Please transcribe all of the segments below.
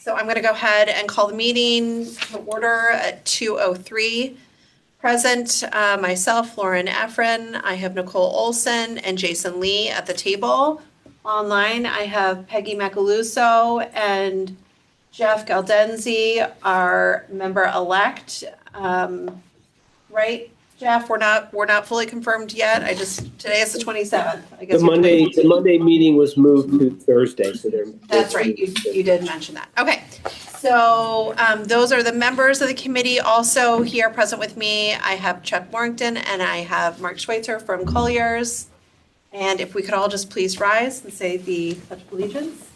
So I'm going to go ahead and call the meeting to order at 2:03. Present, myself, Lauren Efren, I have Nicole Olson and Jason Lee at the table. Online, I have Peggy Macaluso and Jeff Galdenzi, our member-elect. Right, Jeff? We're not fully confirmed yet. Today is the 27th. I guess the Monday meeting was moved to Thursday, so that's right. You did mention that. Okay. So those are the members of the committee. Also here present with me, I have Chuck Warrington and I have Mark Schweitzer from Colliers. And if we could all just please rise and say the Pledge of Allegiance.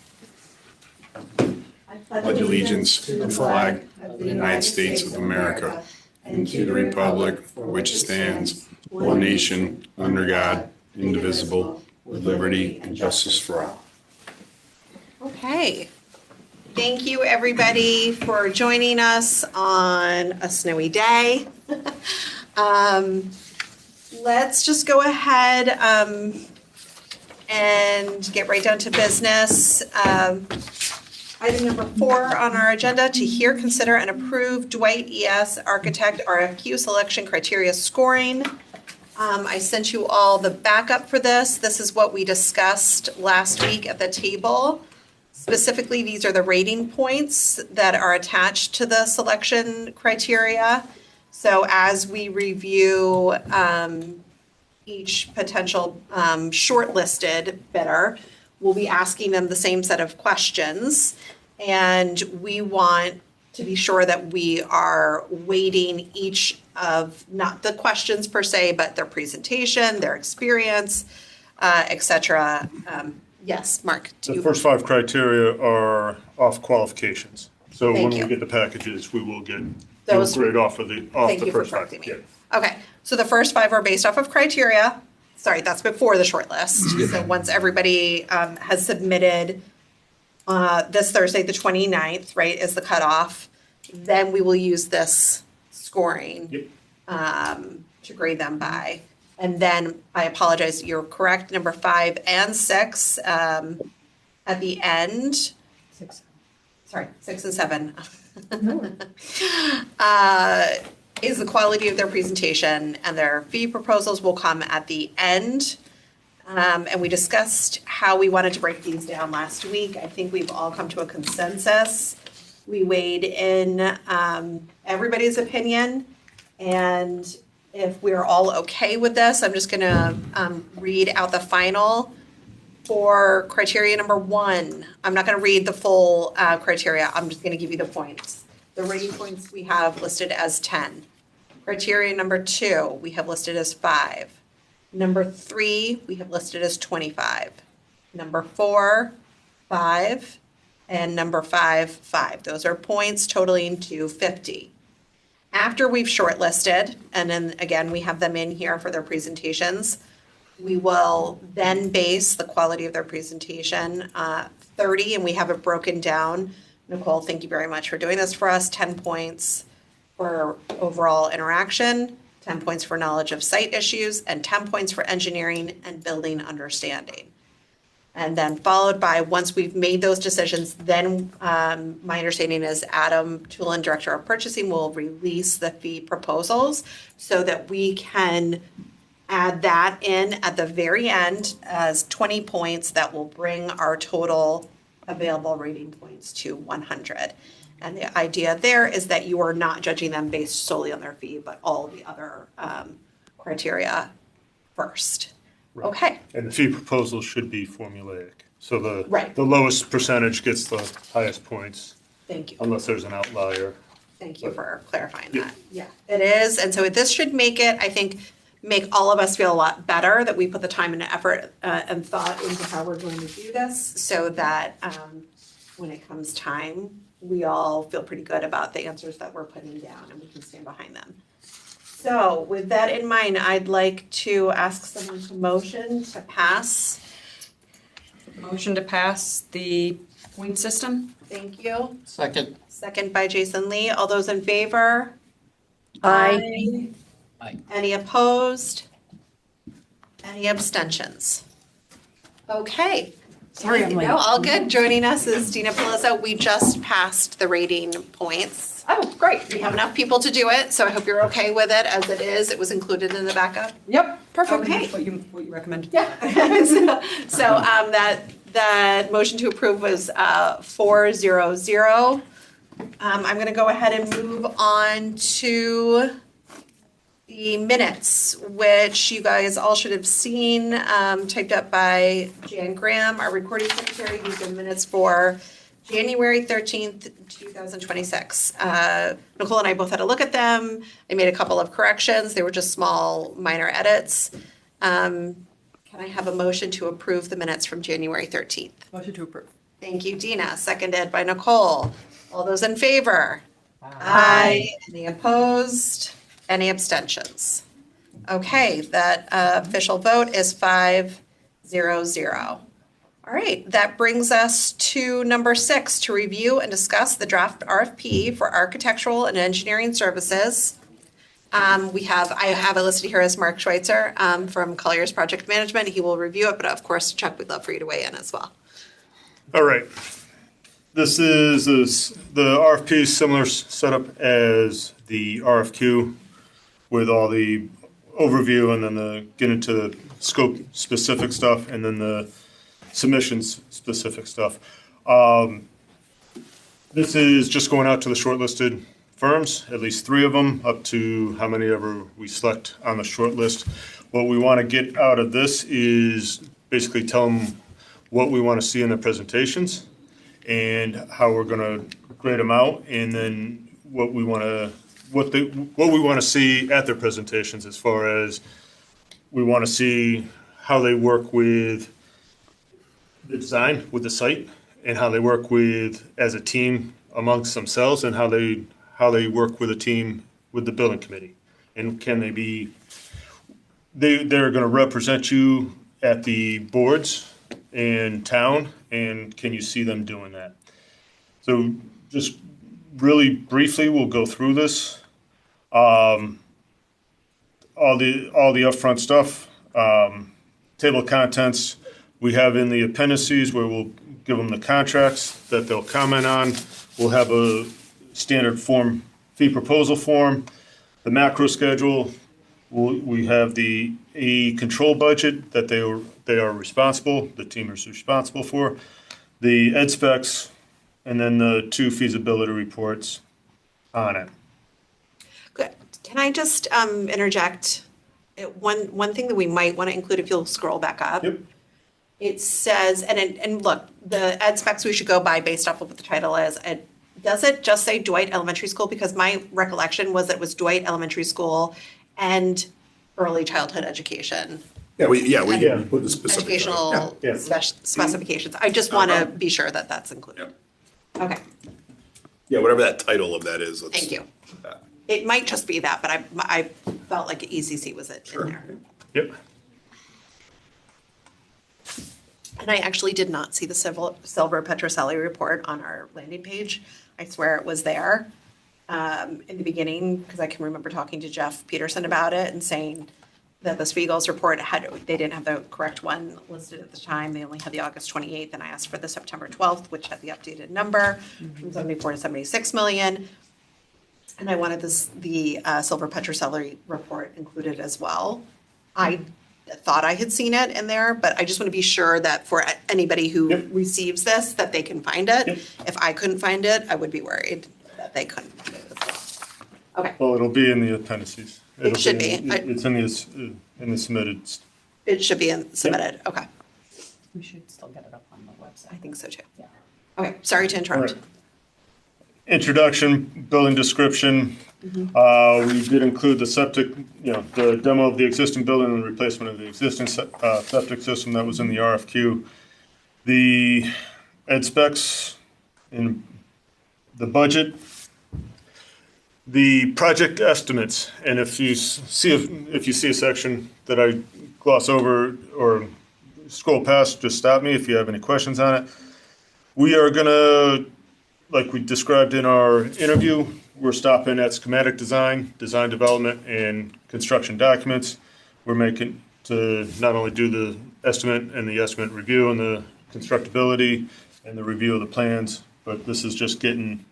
I pledge allegiance to the flag of the United States of America and to the republic for which it stands, one nation, under God, indivisible, with liberty and justice for all. Okay. Thank you, everybody, for joining us on a snowy day. Let's just go ahead and get right down to business. Item number 4 on our agenda, to hear, consider, and approve Dwight ES Architect RFQ selection criteria scoring. I sent you all the backup for this. This is what we discussed last week at the table. Specifically, these are the rating points that are attached to the selection criteria. So as we review each potential shortlisted bidder, we'll be asking them the same set of questions. And we want to be sure that we are weighting each of, not the questions per se, but their presentation, their experience, et cetera. Yes, Mark. The first 5 criteria are off qualifications. So Thank when you. we get the packages, we will get Those- grade off the Thank you for first 5. correcting me. Okay, so the first 5 are based off of criteria. Sorry, that's before the short list. So once everybody has submitted this Thursday, the 29th, right, is the cutoff, then we will use this scoring to grade them by. And then, I apologize, you're correct, number 5 and 6 at the end. 6 and 7. Is the quality of their presentation, and their fee proposals will come at the end. And we discussed how we wanted to break these down last week. I think we've all come to a consensus. We weighed in everybody's opinion, and if we're all okay with this, I'm just gonna read out the final for criteria number 1. I'm not gonna read the full criteria, I'm just gonna give you the points. The rating points we have listed as 10. Criteria number 2, we have listed as 5. Number 3, we have listed as 25. Number 4, 5, and number 5, 5. Those are points totaling to 50. After we've shortlisted, and then again, we have them in here for their presentations, we will then base the quality of their presentation 30, and we have it broken down. Nicole, thank you very much for doing this for us. 10 points for overall interaction, 10 points for knowledge of site issues, and 10 points for engineering and building understanding. And then followed by, once we've made those decisions, then my understanding is Adam Tulin, Director of Purchasing, will release the fee proposals so that we can add that in at the very end as 20 points that will bring our total available rating points to 100. And the idea there is that you are not judging them based solely on their fee, but all the other criteria first. Right. Okay. And the fee proposal should be formulaic. So Right. the lowest percentage gets the highest points, Thank you. unless there's an outlier. Thank you for clarifying Yeah. that. Yeah, it is. And so this should make it, I think, make all of us feel a lot better that we put the time and effort and thought into how we're going to do this, so that when it comes time, we all feel pretty good about the answers that we're putting down and we can stand behind them. So with that in mind, I'd like to ask someone to motion to pass. Motion to pass the point system? Thank you. Second. Second by Jason Lee. All those in favor? Aye. Aye. Any opposed? Any abstentions? Okay, Sorry, I'm late. No, all good. Joining us is Dina Palazzo. We just passed the rating points. Oh, great. We have enough people to do it, so I hope you're okay with it as it is. It was included in the backup. Yep, perfect. Okay. What you recommend? Yeah. So that motion to approve was 400. I'm going to go ahead and move on to the minutes, which you guys all should have seen, typed up by Jan Graham, our recording secretary. These are minutes for January 13th, 2026. Nicole and I both had a look at them. I made a couple of corrections. They were just small, minor edits. Can I have a motion to approve the minutes from January 13th? Motion to approve. Thank you, Dina. Seconded by Nicole. All those in favor? Aye. Any opposed? Any abstentions? Okay, that official vote is 500. All right, that brings us to number 6, to review and discuss the draft RFP for architectural and engineering services. I have it listed here as Mark Schweitzer from Colliers Project Management. He will review it, but of course, Chuck, we'd love for you to weigh in as well. All right. This is the RFP is similar setup as the RFQ with all the overview and then get into the scope specific stuff and then the submissions specific stuff. This is just going out to the shortlisted firms, at least 3 of them, up to how many ever we select on the short list. What we want to get out of this is basically tell them what we want to see in the presentations and how we're going to grade them out, and then what we want to see at their presentations, as far as we want to see how they work with the design, with the site, and how they work with as a team amongst themselves, and how they work with a team with the building committee, and can they be they're going to represent you at the boards in town, and can you see them doing that? So just really briefly, we'll go through this. All the upfront stuff, table of contents, we have in the appendices where we'll give them the contracts that they'll comment on. We'll have a standard form, fee proposal form, the macro schedule. We have the AE control budget that they are responsible, the team is responsible for, the ed specs, and then the 2 feasibility reports on it. Good. Can I just interject? One thing that we might want to include, if you'll scroll back up. Yep. It says, and look, the ed specs we should go by based off of what the title is. Does it just say Dwight Elementary School? Because my recollection was that it was Dwight Elementary School and early childhood education. Yeah, we Yeah. put the specific. Educational Yeah. specifications. I just want to be sure that that's included. Okay, Yeah, whatever that title of that is. thank you. It might just be that, but I felt like ECC was in there. Yep. And I actually did not see the Silver Petroselli report on our landing page. I swear it was there in the beginning, because I can remember talking to Jeff Peterson about it and saying that the Spiegel's report they didn't have the correct one listed at the time. They only had the August 28th, and I asked for the September 12th, which had the updated number from 74 to 76 million. And I wanted the Silver Petroselli report included as well. I thought I had seen it in there, but I just want to be sure that for anybody who receives this, that they can find it. Yep. If I couldn't find it, I would be worried that they couldn't find it as well. Okay, Well, it'll be in the appendices. It'll should be. It's in the submitted. it should be submitted, okay. We should still get it up on the website. I think so too. Yeah. Okay, sorry to interrupt. All right. Introduction, building description. We did include the septic, the demo of the existing building and the replacement of the existing septic system that was in the RFQ. The ed specs in the budget. The project estimates, and if you see a section that I gloss over or scroll past, just stop me if you have any questions on it. We are gonna, like we described in our interview, we're stopping at schematic design development, and construction documents. We're making to not only do the estimate and the estimate review and the constructability and the review of the plans, but this is just getting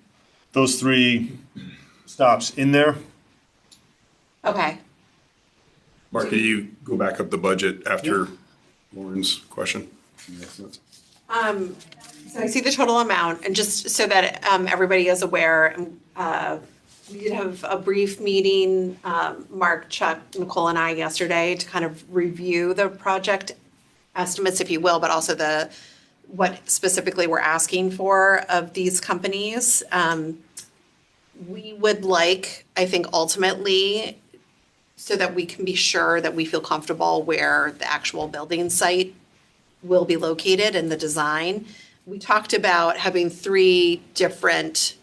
those 3 stops in there. Okay. Mark, can you go back up the budget after Lauren's question? So I see the total amount, and just so that everybody is aware, we did have a brief meeting, Mark, Chuck, Nicole, and I yesterday to kind of review the project estimates, if you will, but also what specifically we're asking for of these companies. We would like, I think ultimately, so that we can be sure that we feel comfortable where the actual building site will be located in the design. We talked about having 3 different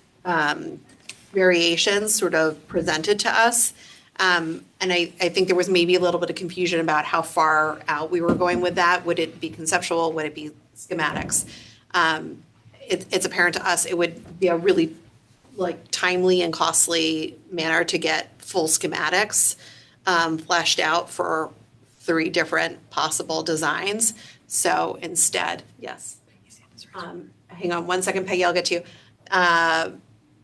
variations sort of presented to us. And I think there was maybe a little bit of confusion about how far out we were going with that. Would it be conceptual? Would it be schematics? It's apparent to us it would be a really timely and costly manner to get full schematics fleshed out for 3 different possible designs. So instead, yes. Hang on one second, Peggy, I'll get to you.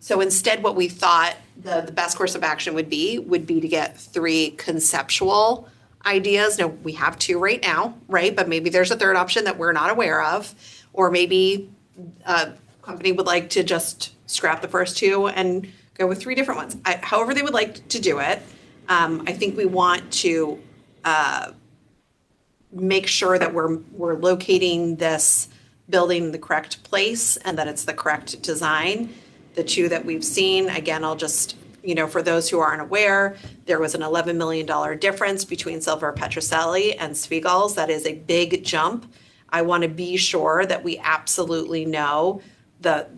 So instead, what we thought the best course of action would be to get 3 conceptual ideas. Now, we have 2 right now, right? But maybe there's a third option that we're not aware of. Or maybe a company would like to just scrap the first 2 and go with 3 different ones. However they would like to do it, I think we want to make sure that we're locating this building in the correct place and that it's the correct design. The 2 that we've seen, again, I'll just, for those who aren't aware, there was an $11 million difference between Silver Petrocelli and Spiegel's. That is a big jump. I want to be sure that we absolutely know that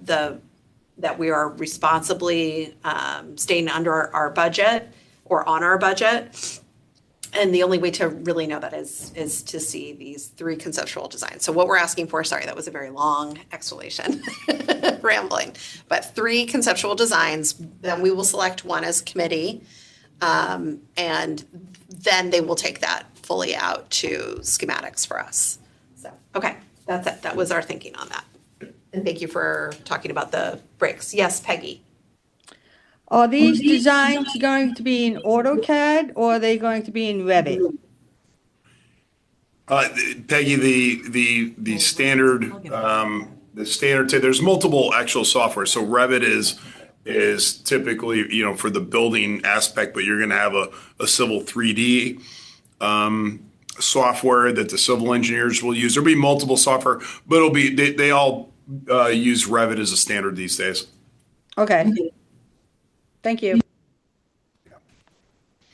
we are responsibly staying under our budget or on our budget. And the only way to really know that is to see these 3 conceptual designs. So what we're asking for, sorry, that was a very long explanation, rambling, but 3 conceptual designs, then we will select one as committee, and then they will take that fully out to schematics for us. So, okay, that's it. That was our thinking on that. And thank you for talking about the breaks. Yes, Peggy. Are these designs going to be in AutoCAD or are they going to be in Revit? Peggy, the standard, there's multiple actual software. So Revit is typically, for the building aspect, but you're going to have a civil 3D software that the civil engineers will use. There'll be multiple software, but it'll be, they all use Revit as a standard these days. Okay. Thank you.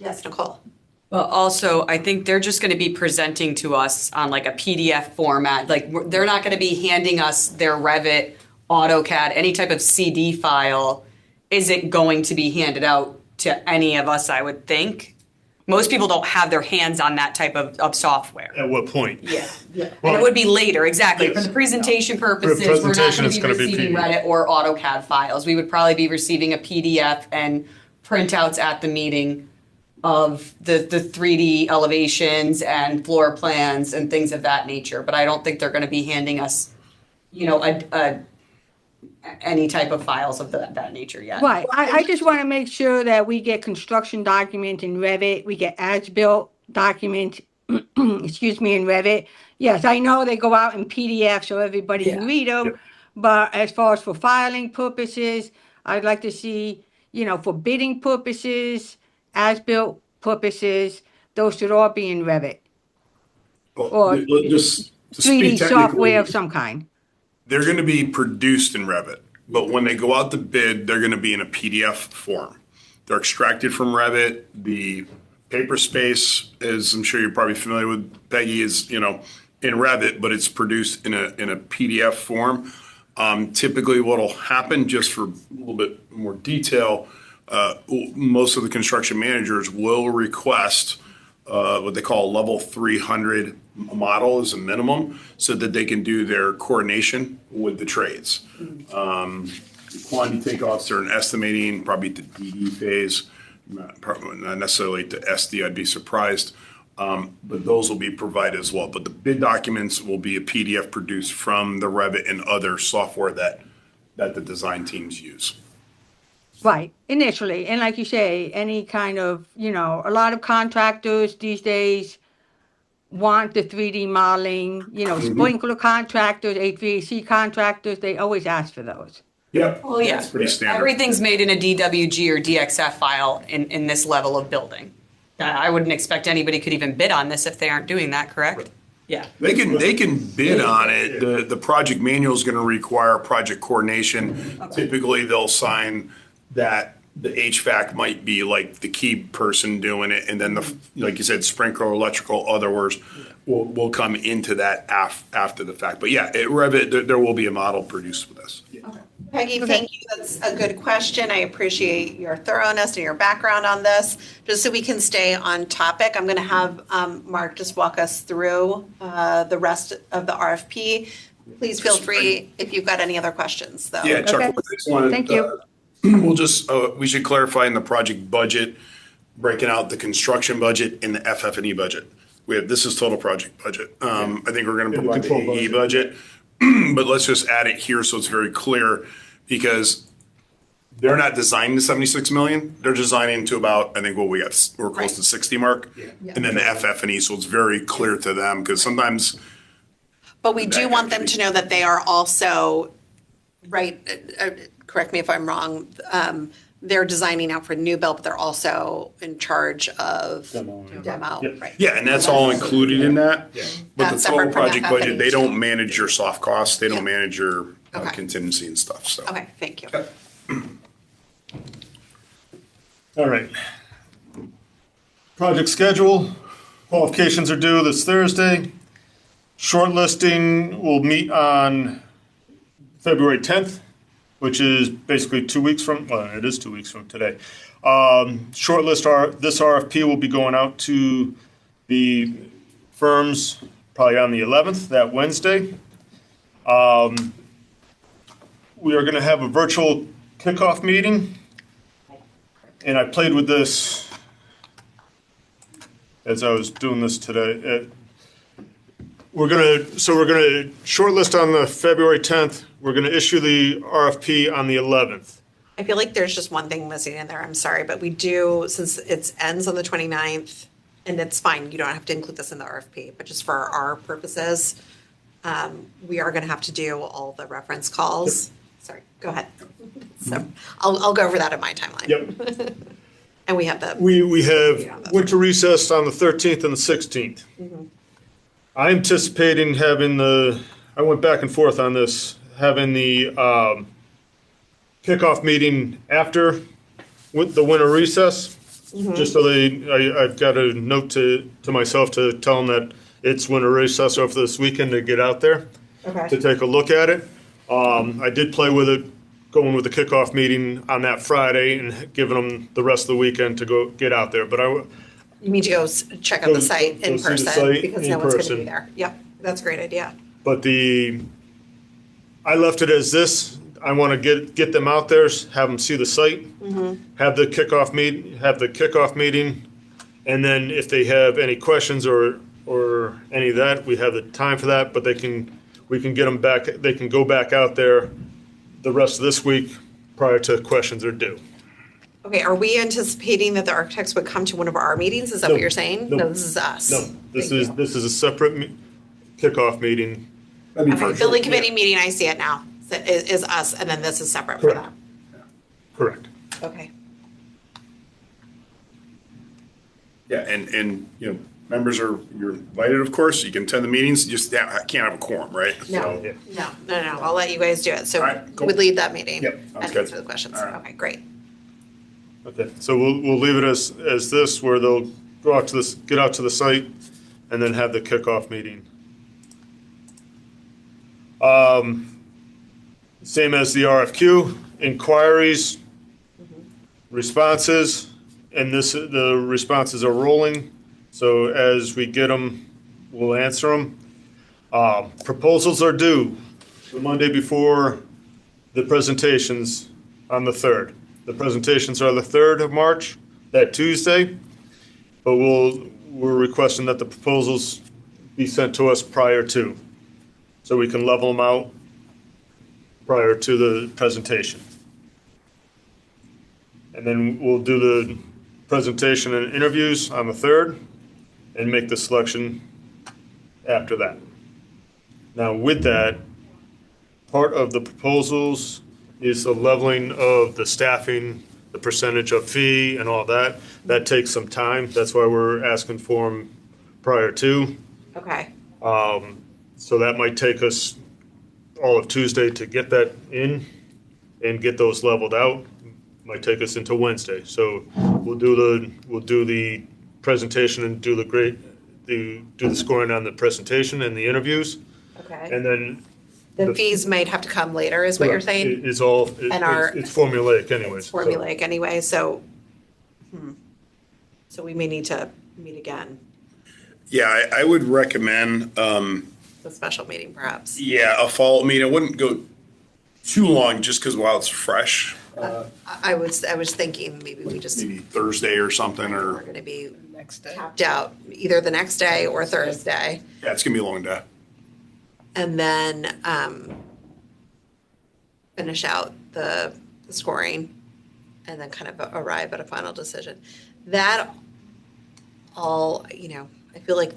Yes, Nicole. But also, I think they're just going to be presenting to us on a PDF format. They're not going to be handing us their Revit, AutoCAD, any type of CD file. Is it going to be handed out to any of us, I would think? Most people don't have their hands on that type of software. At what point? Yeah. And it would be later, exactly. Yes. For the presentation purposes, presentation, we're it's not gonna going to be be receiving PDF. Reddit or AutoCAD files. We would probably be receiving a PDF and printouts at the meeting of the 3D elevations and floor plans and things of that nature. But I don't think they're going to be handing us, any type of files of that nature yet. Right. I just want to make sure that we get construction documents in Revit. We get as-built documents, excuse me, in Revit. Yes, I know they go out in PDF so everybody can read them. Yep. But as far as for filing purposes, I'd like to see, for bidding purposes, as-built purposes, those should all be in Revit. Or Just to 3D speak software of technically, some kind. they're going to be produced in Revit, but when they go out to bid, they're going to be in a PDF form. They're extracted from Revit. The paper space, as I'm sure you're probably familiar with, Peggy, is in Revit, but it's produced in a PDF form. Typically, what'll happen, just for a little bit more detail, most of the construction managers will request what they call a level 300 model as a minimum, so that they can do their coordination with the trades. Quantity takeoffs are an estimating, probably at the DD phase, not necessarily at the SD, I'd be surprised. But those will be provided as well. But the bid documents will be a PDF produced from the Revit and other software that the design teams use. Right, initially. And like you say, any kind of, a lot of contractors these days want the 3D modeling, sprinkler contractors, HVAC contractors, they always ask for those. Yep. Well, yeah. That's pretty standard. Everything's made in a DWG or DXF file in this level of building. I wouldn't expect anybody could even bid on this if they aren't doing that, correct? Yeah. They can bid on it. The project manual is going to require project coordination. Typically, they'll sign that the HVAC might be like the key person doing it, and then like you said, sprinkler, electrical, others will come into that after the fact. But yeah, at Revit, there will be a model produced for this. Peggy, thank you. That's a good question. I appreciate your thoroughness and your background on this. Just so we can stay on topic, I'm going to have Mark just walk us through the rest of the RFP. Please feel free if you've got any other questions, though. Yeah, Chuck, Okay. I just wanted, Thank you. We'll just, we should clarify in the project budget, breaking out the construction budget and the FF&E budget. This is total project budget. I think we're going to provide the AE budget, but let's just add it here so it's very clear, because they're not designing the 76 million. They're designing to about, I think we're close to 60 mark. And then the FF&E, so it's very clear to them, because sometimes. But we do want them to know that they are also, right, correct me if I'm wrong, they're designing out for new build, but they're also in charge of demo, right? Yeah, and that's all included in that. But the That's separate total from project budget, FF&E. they don't manage your soft costs. They don't Yeah. manage your Okay. contingency and stuff, so. Okay, thank you. All right. Project schedule, qualifications are due this Thursday. Shortlisting will meet on February 10th, which is basically 2 weeks from, well, it is 2 weeks from today. This RFP will be going out to the firms probably on the 11th, that Wednesday. We are going to have a virtual kickoff meeting. And I played with this as I was doing this today. We're gonna shortlist on the February 10th. We're gonna issue the RFP on the 11th. I feel like there's just one thing missing in there, I'm sorry, but we do, since it ends on the 29th, and it's fine, you don't have to include this in the RFP, but just for our purposes, we are gonna have to do all the reference calls. Sorry, go ahead. So I'll go over that in my timeline. Yep. And we have the. We have winter recess on the 13th and the 16th. I'm anticipating having I went back and forth on this, having the kickoff meeting after with the winter recess. Just so I've got a note to myself to tell them that it's winter recess over this weekend to get out there to take a look at it. I did play with it, going with the kickoff meeting on that Friday and giving them the rest of the weekend to go get out there. But You need to go check out the site in go see the person site because in no one's gonna be person. there. Yep, that's a great idea. But I left it as this. I want to get them out there, have them see the site, have the kickoff meeting, and then if they have any questions or any of that, we have the time for that. But we can get them back. They can go back out there the rest of this week prior to questions are due. Okay, are we anticipating that the architects would come to one of our meetings? Is that No, what you're saying? no. No, this is us. No, this Thank is you. a separate kickoff meeting. Okay, building committee meeting, I see it now, is us, and then this is separate for Correct. them. Correct. Okay. Yeah, and members you're invited, of course. You can attend the meetings. You just can't have a quorum, right? No, So- no, I'll let you guys do it. So All right, cool. we lead that meeting. Yep, sounds And good. answer the questions. All right. Okay, great. Okay, so we'll leave it as this, where they'll go out to get out to the site, and then have the kickoff meeting. Same as the RFQ, inquiries, responses, and the responses are rolling. So as we get them, we'll answer them. Proposals are due the Monday before the presentations on the 3rd. The presentations are the 3rd of March, that Tuesday. But we're requesting that the proposals be sent to us prior to, so we can level them out prior to the presentation. And then we'll do the presentation and interviews on the 3rd and make the selection after that. Now, with that, part of the proposals is the leveling of the staffing, the percentage of fee and all that. That takes some time. That's why we're asking for them prior to. Okay. So that might take us all of Tuesday to get that in and get those leveled out. Might take us into Wednesday. So we'll do the presentation and do the scoring on the presentation and the interviews. Okay. And then The fees might have to come later, is what you're saying? It's all, And our- it's formulaic anyways. It's formulaic anyway, so, so we may need to meet again, Yeah, I would recommend, the special meeting perhaps. a fall, I wouldn't go too long just because while it's fresh, I was thinking maybe we just, maybe Thursday or something, we're or, gonna be tapped out either the next day or Thursday. yeah, it's gonna be a long day. And then, finish out the scoring and then kind of arrive at a final decision. That all, I feel like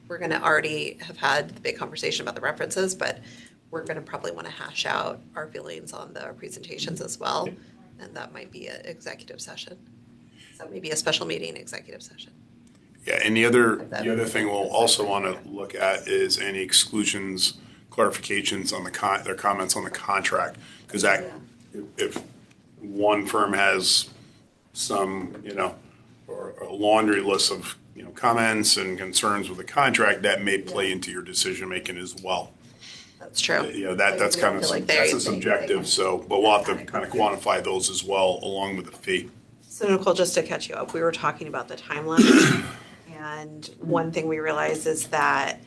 we're gonna already have had the big conversation about the references, but we're gonna probably wanna hash out our feelings on the presentations as well. And that might be an executive session. So maybe a special meeting, executive session. Yeah, and the other thing we'll also want to look at is any exclusions, clarifications on their comments on the contract. Because that, if one firm has some, or a laundry list of, comments and concerns with the contract, that may play into your decision-making as well. That's true. That's kind of, feel like that's they- a subjective, so, but we'll have to kind of quantify those as well, along with the fee. So Nicole, just to catch you up, we were talking about the timeline. And one thing we realized is that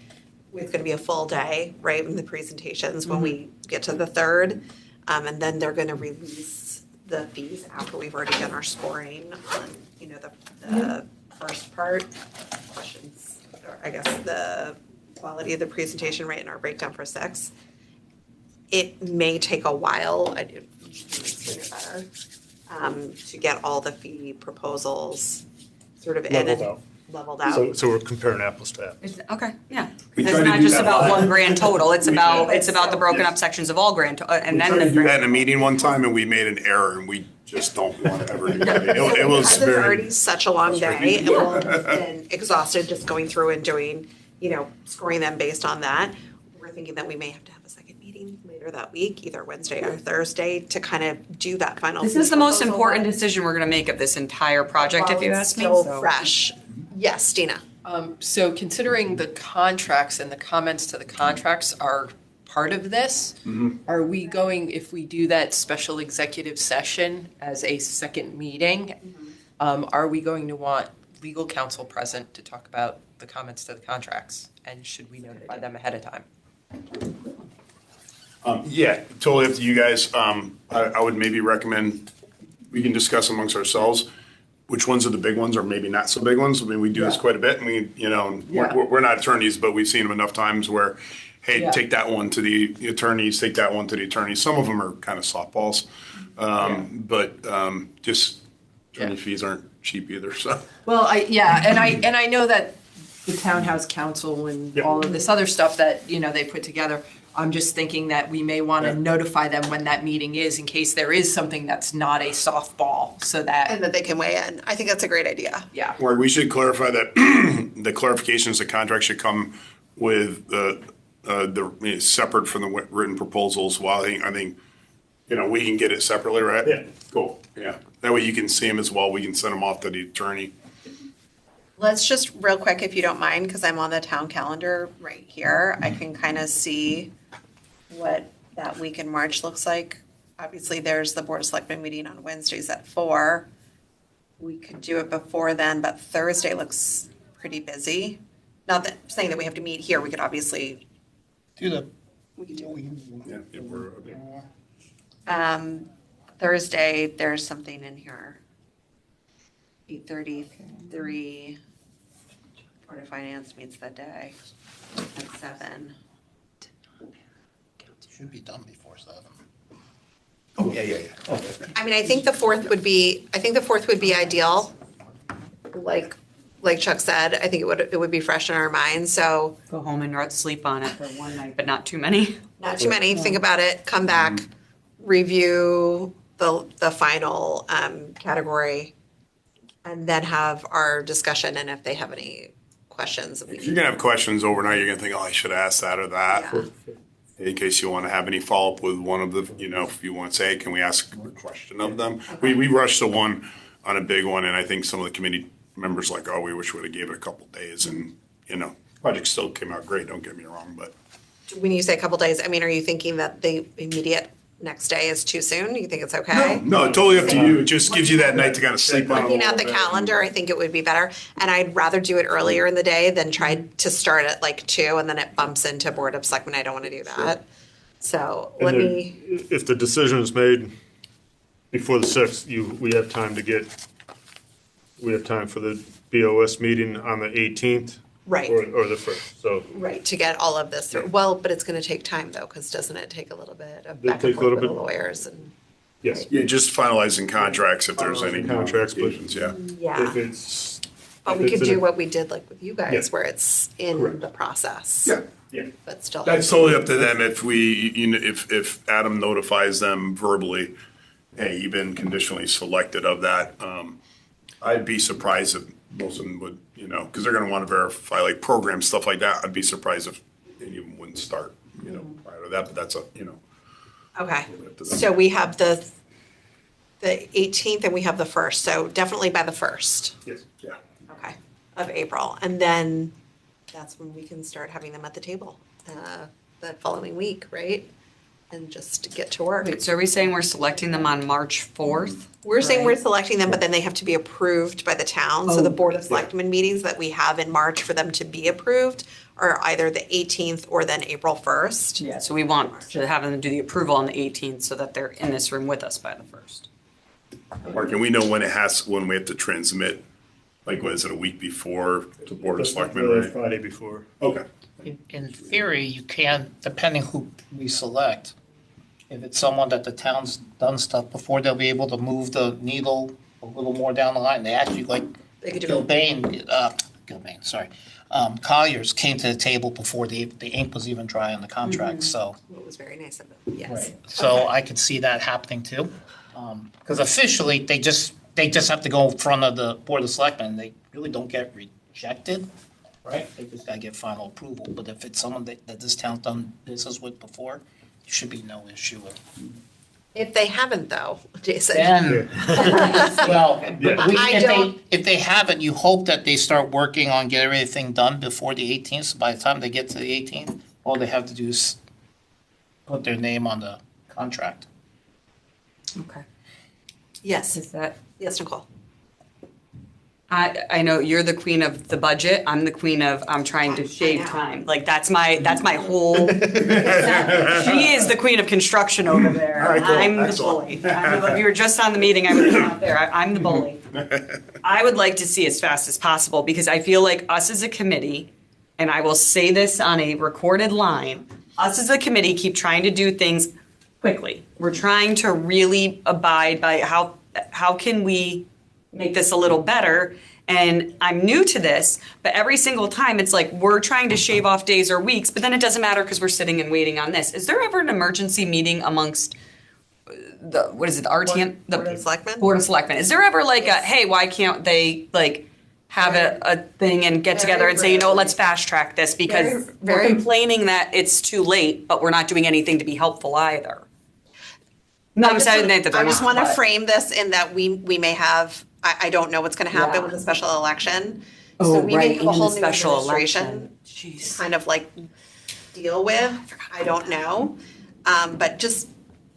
it's gonna be a full day, right, in the presentations when we get to the 3rd. And then they're gonna release the fees after we've already done our scoring on, the first part. Questions, or I guess the quality of the presentation, right, in our breakdown for 6. It may take a while, sooner better, to get all the fee proposals sort of in Leveled and out. leveled out. So we're comparing apples to apples. Okay, yeah. We It's try to not do just that about live. one grand total, it's We about, try. it's about the broken up sections of all grand, and then We tried to the do that in grand. a meeting one time, and we made an error, and we just don't want to ever do that. It was Because it's very. already such a long day, and we'll have been exhausted just going through and doing, scoring them based on that. We're thinking that we may have to have a second meeting later that week, either Wednesday or Thursday, to kind of do that final. This is the most proposal important one. decision we're gonna make of this entire project, if you While it's ask me, still so. fresh. Yes, Dina. So considering the contracts and the comments to the contracts are part of this, are we going, if we do that special executive session as a second meeting, are we going to want legal counsel present to talk about the comments to the contracts? And should we notify them ahead of time? Yeah, totally up to you guys. I would maybe recommend, we can discuss amongst ourselves, which ones are the big ones or maybe not so big ones. I mean, we do this quite a bit, and we're not attorneys, but we've seen them enough times where, hey, Yeah. take that one to the attorneys, take that one to the attorneys. Some of them are kind of softballs. But just attorney Yeah. fees aren't cheap either, so. Well, and I know that the townhouse council and Yep. all of this other stuff that, they put together. I'm just thinking that we may want to Yeah. notify them when that meeting is in case there is something that's not a softball, so And that, that they can weigh in. I think that's a great idea. yeah. Or we should clarify that the clarifications, the contract should come with the separate from the written proposals. While I think, we can get it separately, right? Yeah. Cool, yeah. That way you can see them as well. We can send them off to the attorney. Let's just real quick, if you don't mind, because I'm on the town calendar right here, I can kind of see what that week in March looks like. Obviously, there's the Board of Selectmen meeting on Wednesdays at 4. We could do it before then, but Thursday looks pretty busy. Not that, saying that we have to meet here, we could obviously, Do the. we could do Yeah, if we're, okay. Thursday, there's something in here. 8:33. Board of Finance meets that day at 7. Should be done before 7. Oh, yeah. I mean, I think the 4th would be ideal. Like Chuck said, I think it would be fresh in our minds, so Go home and sleep on it for one night, but not too many. not too many, think about it, come back, review the final category, and then have our discussion, and if they have any questions. If you're gonna have questions overnight, you're gonna think, oh, I should have asked that or that. Yeah. In case you want to have any follow-up with one of the, if you want to say, can we ask a question of them? We rushed the one on a big one, and I think some of the committee members like, oh, we wish we would have gave it a couple days, and, project still came out great, don't get me wrong, but. When you say a couple days, I mean, are you thinking that the immediate next day is too soon? Do you think it's okay? No, totally up to you. It just gives you that night to kind of sleep on it a Looking at little the bit. calendar, I think it would be better, and I'd rather do it earlier in the day than try to start at like 2 and then it bumps into Board of Selectmen. I don't want to do that. So And let then me, if the decision is made before the 6th, we have time for the BOS meeting on the 18th. Right. Or the 1st, so. right, to get all of this through. Well, but it's going to take time though, because doesn't it take a little bit of It'll back and take a forth with little the bit. lawyers and, Yes. Yeah, just finalizing contracts if there's any Finalizing contracts, but- complications, yeah. yeah. If it's. But if we it's could in do a- what we did like with you guys, Yeah. where it's in Correct. the process. Yeah. But still. That's totally up to them if if Adam notifies them verbally, hey, you've been conditionally selected of that. I'd be surprised if most of them would, because they're gonna want to verify like programs, stuff like that. I'd be surprised if any of them wouldn't start, prior to that, but that's Okay, up to them. so we have the 18th and we have the 1st, so definitely by the 1st. Yes. Yeah. Okay, of April, and then that's when we can start having them at the table, the following week, right? And just get to work. Wait, so are we saying we're selecting them on March 4th? We're saying we're Right. selecting them, but then they have to be approved by the town, so the Board of Selectmen meetings that we have in March for them to be approved are either the 18th or then April 1st. Yeah, so we want to have them do the approval on the 18th so that they're in this room with us by the 1st. Mark, and we know when we have to transmit, like, what is it, a week before to Board of Selectmen, right? Friday before. Okay. In theory, you can, depending who we select, if it's someone that the town's done stuff before, they'll be able to move the needle a little more down the line. They actually, like They could do Gilbane, sorry. Colliers came to the table before the ink was even dry on the contract, so. It was very nice of them, yes. So Okay. I could see that happening too. Because officially, they just have to go in front of the Board of Selectmen. They really don't get rejected, right? They just gotta get final approval. But if it's someone that this town's done business with before, there should be no issue with. If they haven't though, Jason. Then, well, I don't- if they haven't, you hope that they start working on getting everything done before the 18th. So by the time they get to the 18th, all they have to do is put their name on the contract. Okay. Yes, Is that, yes, Nicole. I know you're the queen of the budget, I'm the queen of, I'm trying to shave know. time. Like, that's my whole, she is the queen of construction over there. All right, cool. I'm the Excellent. bully. If you were just on the meeting, I would have been out there. I'm the bully. I would like to see as fast as possible because I feel like us as a committee, and I will say this on a recorded line, us as a committee keep trying to do things quickly. We're trying to really abide by how can we make this a little better. And I'm new to this, but every single time it's like we're trying to shave off days or weeks, but then it doesn't matter because we're sitting and waiting on this. Is there ever an emergency meeting amongst the RTM? The Board of Selectmen? Board of Selectmen. Is there ever like a, hey, why can't they like have a thing and get together and say, you know, let's fast track this because we're very- complaining that it's too late, but we're not doing anything to be helpful either. No, I'm saying that they're I just not, want to but- frame this in that we may have, I don't know what's going to happen Yeah. with the special election. Oh, So we may right, have a and whole the new special administration election. Jeez. kind of like deal with. I don't know. But just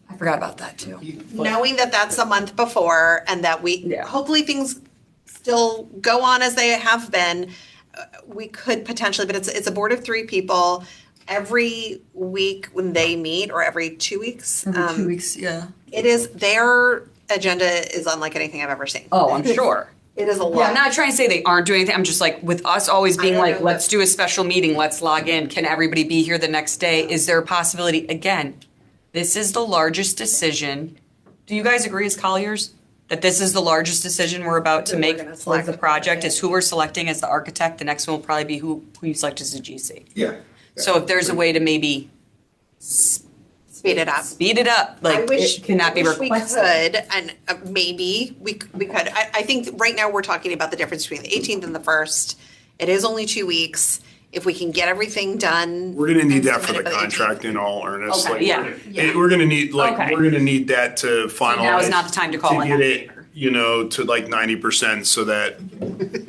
I forgot about that too. knowing that that's a month before and that we, Yeah. hopefully things still go on as they have been, we could potentially, but it's a board of 3 people. Every week when they meet, or every 2 weeks. Every 2 weeks, yeah. It is, their agenda is unlike anything I've ever seen. Oh, I'm sure. It is a Yeah, lot. I'm not trying to say they aren't doing anything. I'm just like, with us always being don't like, know, let's do a special meeting, let's log in. Can everybody be here the next day? Is there a possibility? Again, this is the largest decision. Do you guys agree as Colliers that this is the largest decision we're about to That we're make gonna towards select the project? Is who we're selecting as the architect? The next one will probably be who you select as the GC. Yeah. So if there's a way to maybe Speed it up. speed it up, like, it cannot be I wish requested. we could, and maybe we could. I think right now we're talking about the difference between the 18th and the 1st. It is only 2 weeks. If we can get everything done. We're gonna need and that for the submitted by 18th. contract in all earnest. Okay, Like, yeah. We're gonna need, Okay. we're gonna need that to finalize. now is not the time to call in get that it, paper. to like 90% so that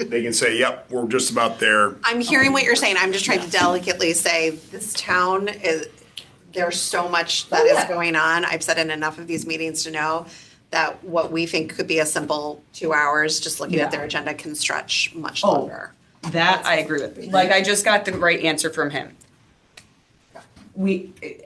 they can say, yep, we're just about there. I'm hearing what you're saying. I'm just trying to delicately say this town is, there's so much that is going on. I've said in enough of these meetings to know that what we think could be a simple 2 hours, just looking at their agenda, can stretch much Oh. longer. That I agree with. Like, I just got the right answer from him.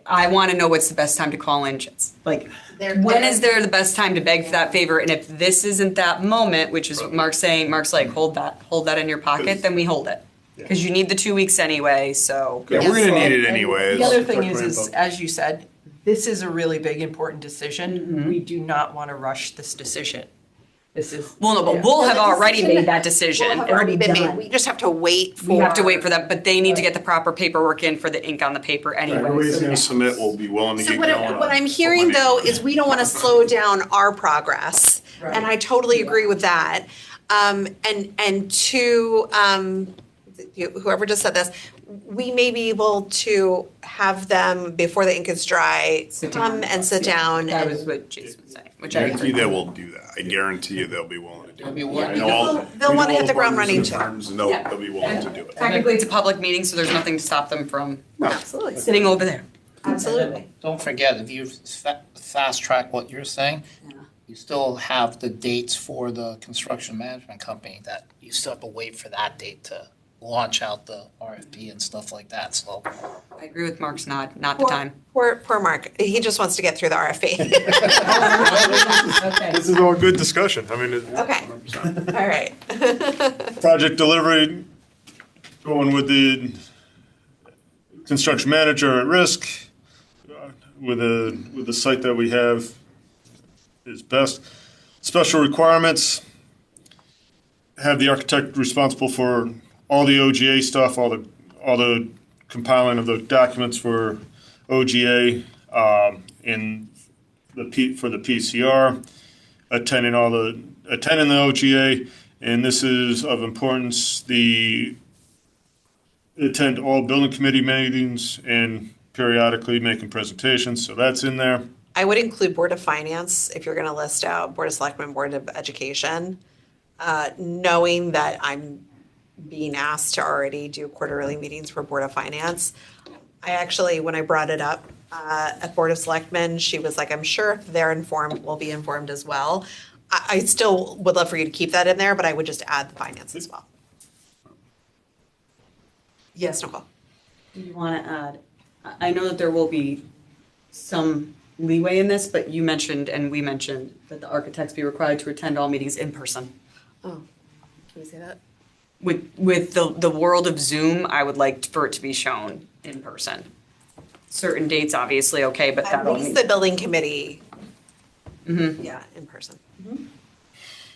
I want to know what's the best time to call in, like, when is there the best time to beg for that favor? And if this isn't that moment, which is what Mark's saying, Mark's like, hold that in your pocket, then we hold it. Because you need the 2 weeks anyway, so. Yeah, we're gonna need it anyways. The other thing is, as you said, this is a really big, important decision. We do not want to rush this decision. This is. Well, no, but we'll have already made that decision. Will have It'll already be been made. done. We just have to wait for. We have to wait for that, but they need to get the proper paperwork in for the ink on the paper anyway. Everybody's so gonna yeah. submit, we'll be willing to So get what, going. what I'm hearing though is we don't want to slow down our progress, and I totally agree with that. And two, whoever just said this, we may be able to have them before the ink is dry, come and sit down. That and- was what Jason was saying, which I I guarantee agree. they will do that. I guarantee you they'll be willing to do They'll it. be willing I to know do all- it. They'll we wanna know hit the all ground partners running and too. firms, and they'll be willing to do it. Technically, it's a public meeting, so there's nothing to stop them from Absolutely, sitting over there. absolutely. Don't forget, if you fast track what you're saying, you still have the dates for the construction management company that you still have to wait for that date to launch out the RFP and stuff like that, so. I agree with Mark's nod, not the time. Poor Mark, he just wants to get through the RFP. Okay. This is all good discussion. I mean, Okay, all right. project delivery, going with the construction manager at risk, with the site that we have is best. Special requirements, have the architect responsible for all the OGA stuff, all the compiling of the documents for OGA, for the PCR, attending the OGA, and this is of importance, attend all building committee meetings and periodically making presentations, so that's in there. I would include Board of Finance if you're gonna list out Board of Selectmen, Board of Education, knowing that I'm being asked to already do quarterly meetings for Board of Finance. I actually, when I brought it up at Board of Selectmen, she was like, I'm sure if they're informed, we'll be informed as well. I still would love for you to keep that in there, but I would just add the finance as well. Yes, Nicole? Do you want to add, I know that there will be some leeway in this, but you mentioned and we mentioned that the architects be required to attend all meetings in person. Oh, can we say that? With the world of Zoom, I would like for it to be shown in person. Certain dates, obviously, okay, but At that'll least mean. the building committee. Yeah, in person.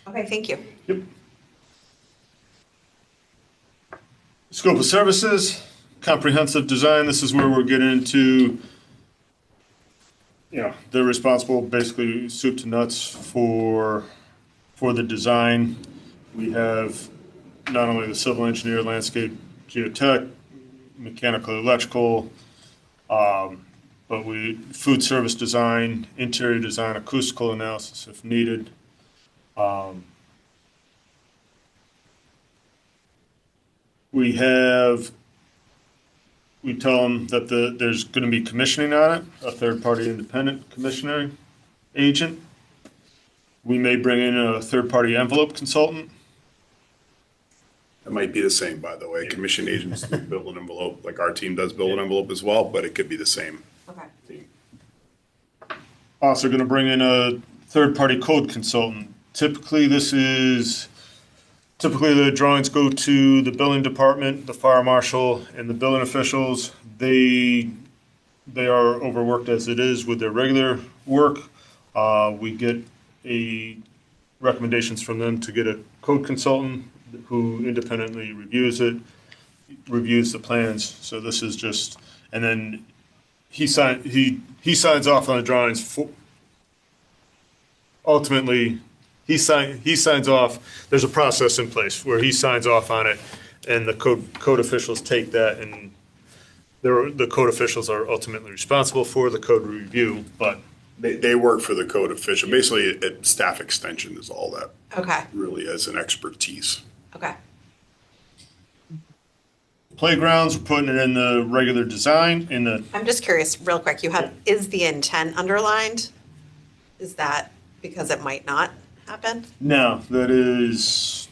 Okay, thank you. Yep. Scope of services, comprehensive design, this is where we're getting into, they're responsible basically soup to nuts for the design. We have not only the civil engineer, landscape, geotech, mechanical, electrical, but food service design, interior design, acoustical analysis if needed. We tell them that there's going to be commissioning on it, a third-party independent commissioning agent. We may bring in a third-party envelope consultant. It might be the same, by the way. Commission agents build an envelope, like our team does build an envelope as well, but it could be the same. Okay. Also going to bring in a third-party code consultant. Typically, this is Typically, the drawings go to the building department, the fire marshal, and the building officials. They are overworked as it is with their regular work. We get recommendations from them to get a code consultant who independently reviews the plans. So this is just, and then he signs off on the drawings. Ultimately, he signs off. There's a process in place where he signs off on it, and the code officials take that, and the code officials are ultimately responsible for the code review. But They work for the code official. Basically, staff extension is all that Okay, really is an expertise. okay. playgrounds, we're putting it in the regular design, in the, I'm just curious, real quick, you have, is the intent underlined? Is that because it might not happen? no, that is,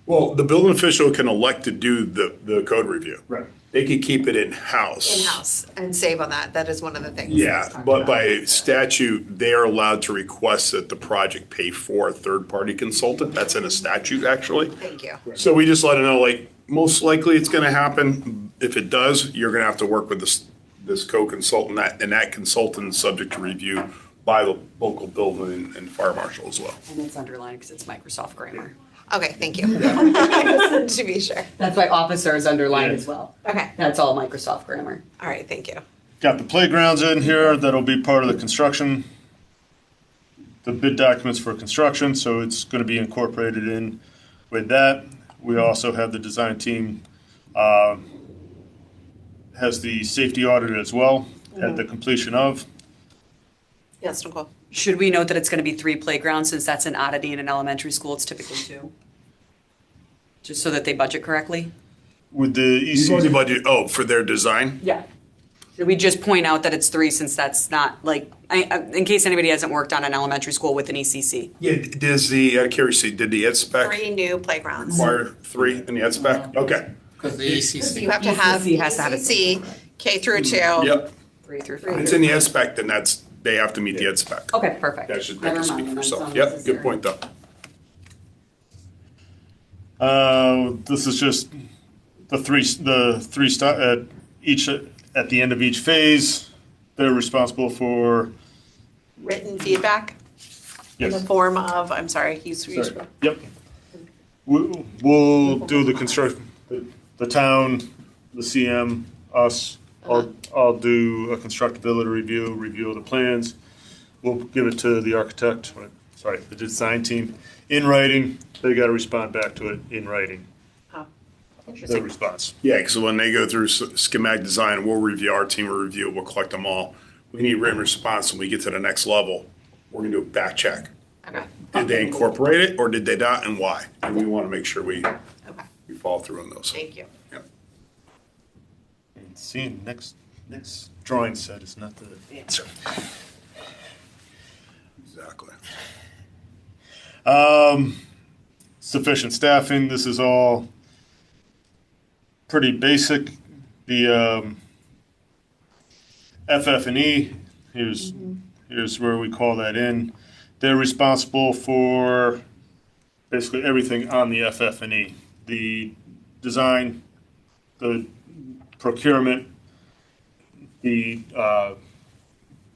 Well, the building official can elect to do the code review. right. They could keep it in-house. In-house, and save on that, that is one of the things. Yeah, but by statute, they are allowed to request that the project pay for a third-party consultant. That's in a statute, actually. Thank you. So we just let them know, like, most likely it's gonna happen. If it does, you're gonna have to work with this co-consultant, and that consultant is subject to review by the local building and fire marshal as well. And it's underlined because it's Microsoft grammar. Okay, thank you. To be sure. That's why officer is underlined Yeah. as well. Okay, That's all Microsoft grammar. all right, thank you. Got the playgrounds in here, that'll be part of the construction, the bid documents for construction, so it's gonna be incorporated in with that. We also have the design team, has the safety audit as well, at the completion of. Yes, Nicole? Should we note that it's going to be 3 playgrounds since that's an oddity in an elementary school? It's typically 2. Just so that they budget correctly? With the You've already EC, budgeted, for their design? Yeah. Should we just point out that it's 3 since that's not like, in case anybody hasn't worked on an elementary school with an ECC? Yeah, out of curiosity, did the ed spec 3 new playgrounds. require 3 in the ed spec? Okay. Because the So ECC. you have to have ECC has to have it. ECC, K through 2. Yep. 3 through If 5. it's in the ed spec, then they have to meet the ed spec. Okay, perfect. That should Never speak mind, for that's itself. Yep, unnecessary. good point, though. this is just the at the end of each phase, they're responsible for, Written feedback in the yes. form of, I'm sorry, Yep. We'll do the construction, the town, the CM, us, I'll do a constructability review of the plans. We'll give it to the architect, the design team, in writing. They gotta respond back to it in writing, Oh, their interesting. response. Yeah, because when they go through schematic design, we'll review, our team will review it, we'll collect them all. We need written response when we get to the next level. We're gonna do a back check. Okay, Did they incorporate it or did they not, and why? And we want to make sure we okay, follow through on those. thank you. Yep. And seeing next drawing set is not the answer. Exactly. Sufficient staffing, this is all pretty basic. The FF&E, here's where we call that in. They're responsible for basically everything on the FF&E. The design, the procurement, the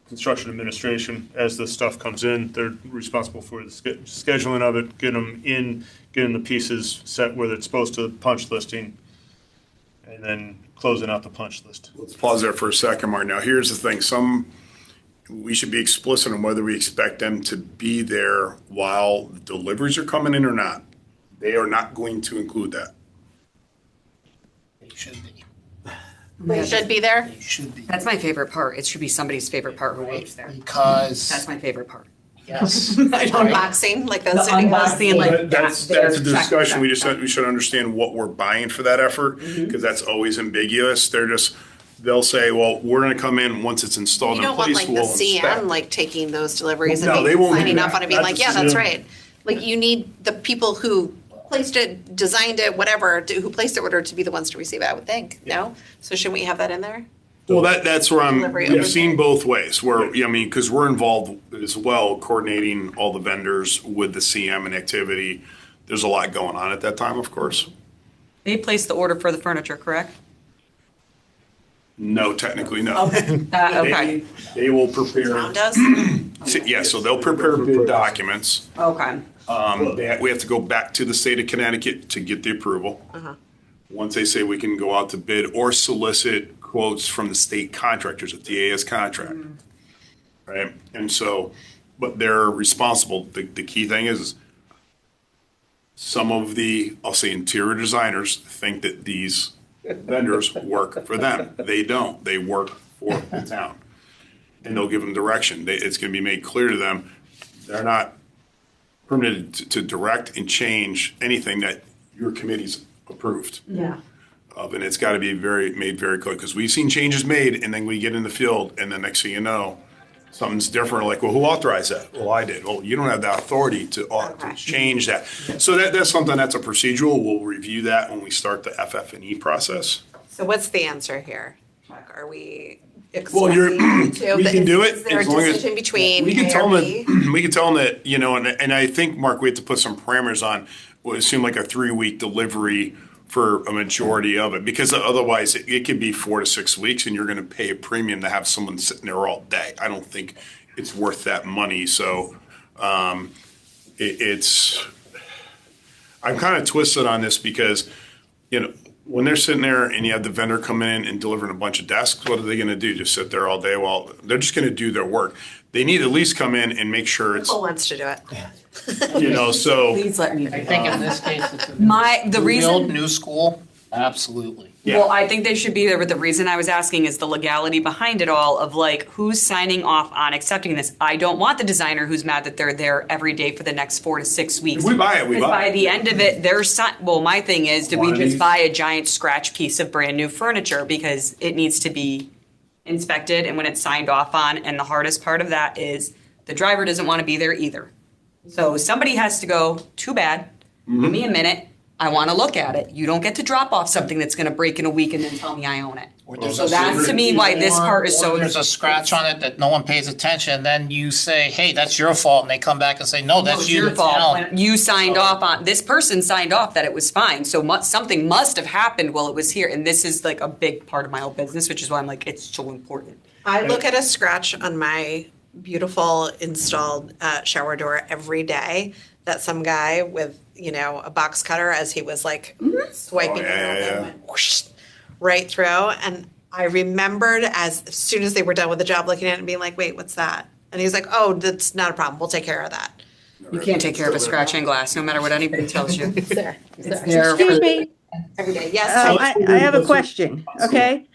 construction administration. As the stuff comes in, they're responsible for the scheduling of it, getting the pieces set where it's supposed to, punch listing, and then closing out the punch list. Let's pause there for a second, Mark. Now, here's the thing. We should be explicit on whether we expect them to be there while the deliveries are coming in or not. They are not going to include that. They should be. They should be there? They should be. That's my favorite part. It should be somebody's favorite part who works there. Because, That's my favorite part. yes. Unboxing, like those. The unboxing, like, That's they're a discussion. We checked. should understand what we're buying for that effort, because that's always ambiguous. They'll say, well, we're gonna come in once it's installed You in don't want place, like the we'll inspect. CM like taking those deliveries No, and they won't do signing that. off on it, being Not like, the yeah, that's CM. right. Like you need the people who placed it, designed it, whatever, who placed the order to be the ones to receive it, I would think, no? So shouldn't we have that in there? Well, that's where Delivery we've over seen both ways, where, I mean, because we're involved as well, coordinating all the vendors with the CM and activity, there's a lot going on at that time, of course. They placed the order for the furniture, correct? No, technically, no. Okay, They will prepare, Town does? yeah, so they'll prepare bid documents. okay. We have to go back to the state of Connecticut to get the approval. Once they say we can go out to bid or solicit quotes from the state contractors, a DAS contract. Right? And so, but they're responsible. The key thing is some of the, I'll say interior designers think that these vendors work for them. They don't. They work for the town. And they'll give them direction. It's going to be made clear to them, they're not permitted to direct and change anything that your committee's approved. Yeah. And it's got to be made very clear, because we've seen changes made, and then we get in the field, and the next thing you know, something's different. Like, well, who authorized that? Well, I did. Well, you don't have the authority to change that. So that's something that's a procedural. We'll review that when we start the FF&E process. So what's the answer here, Chuck? Are we Well, expecting to? we can do it Is there a as long as- decision between We can A tell or them B? that, we can tell them that, you know, and I think, Mark, we have to put some parameters on what seemed like a 3-week delivery for a majority of it, because otherwise it could be 4 to 6 weeks and you're going to pay a premium to have someone sitting there all day. I don't think it's worth that money. So it's, I'm kind of twisted on this because, you know, when they're sitting there and you have the vendor come in and delivering a bunch of desks, what are they going to do? Just sit there all day? Well, they're just going to do their work. They need to at least come in and make sure it's, Who wants to do it? you know, so. Please let me do I think that. in this case, it's a The new build, reason, new school, absolutely. Yeah. well, I think they should be there, but the reason I was asking is the legality behind it all of like, who's signing off on accepting this? I don't want the designer who's mad that they're there every day for the next 4 to 6 weeks. If we buy it, we Because buy by it. the end of it, they're well, my thing is, did we just Quantities. buy a giant scratch piece of brand new furniture because it needs to be inspected and when it's signed off on? And the hardest part of that is the driver doesn't want to be there either. So somebody has to go, too bad, give me a minute, I want to look at it. You don't get to drop off something that's going to break in a week and then tell me I own it. Or there's So a that's to secret me why this or- part is or so. There's a scratch on it that no one pays attention, then you say, hey, that's your fault, and they come back and say, no, No, that's it's you, your the fault. town. When you signed off on, this person signed off that it was fine, so something must have happened while it was here, and this is like a big part of my whole business, which is why I'm like, it's so important. I look at a scratch on my beautiful installed shower door every day that some guy with, you know, a box cutter as he was like swiping Oh, yeah, it yeah, and yeah. went whoosh right through. And I remembered as soon as they were done with the job looking at it and being like, wait, what's that? And he's like, oh, that's not a problem. We'll take care of that. You can't take care of a scratch in glass, no matter what anybody tells you. It's there. It's It's there. there. Excuse me, Every day. Yes. I have a question, okay?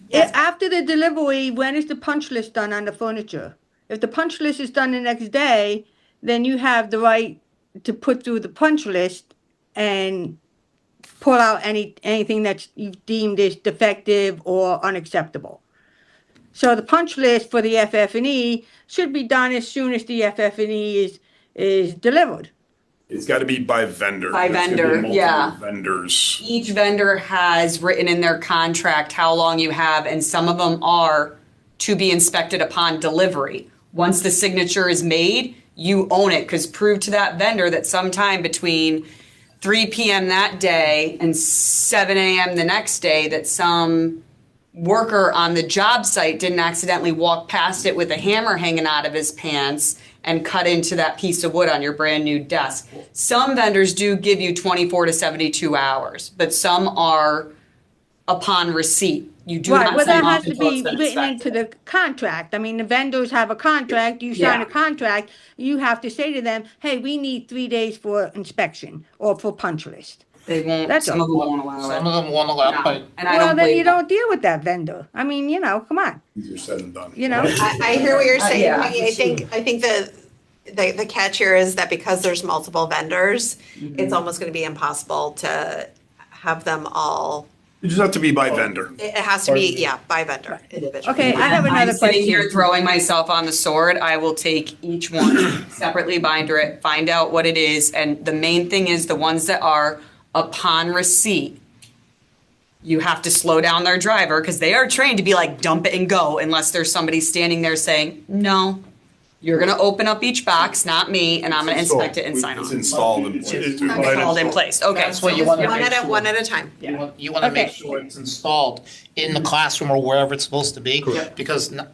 Yes. After the delivery, when is the punch list done on the furniture? If the punch list is done the next day, then you have the right to put through the punch list and pull out anything that you've deemed is defective or unacceptable. So the punch list for the FF&E should be done as soon as the FF&E is delivered. It's got to be by vendor. By There's gonna be vendor, multiple yeah. Vendors. Each vendor has written in their contract how long you have, and some of them are to be inspected upon delivery. Once the signature is made, you own it, because prove to that vendor that sometime between 3 p.m. that day and 7 a.m. the next day that some worker on the job site didn't accidentally walk past it with a hammer hanging out of his pants and cut into that piece of wood on your brand new desk. Some vendors do give you 24 to 72 hours, but some are upon receipt. You do Right, not well, that sign off has to until be it's been written inspected. into the contract. I mean, the vendors have a contract, you sign Yeah. a contract, you have to say to them, hey, we need 3 days for inspection or for punch list. They won't, That's some all. of them won't allow Some it. of them won't allow, No. but And I Well, don't then blame you them. don't deal with that vendor. I mean, you know, come on, Easier said than done. you know? I hear what you're saying, yeah. Maggie. I think the catch here is that because there's multiple vendors, it's almost going to be impossible to have them all. You just have to be by vendor. It has to be, yeah, by vendor individually. Okay, I have another I'm sitting here question. throwing myself on the sword. I will take each one separately, binder it, find out what it is, and the main thing is the ones that are upon receipt. You have to slow down their driver because they are trained to be like dump it and go unless there's somebody standing there saying no. You're gonna open up each box, not me, and I'm gonna inspect it and sign It's off. installed in place. It's too. Installed in place, okay. That's what you want to One make at a, sure. one at a time. You want to make Okay. sure it's installed in the classroom or wherever it's supposed to be. Correct. Because 9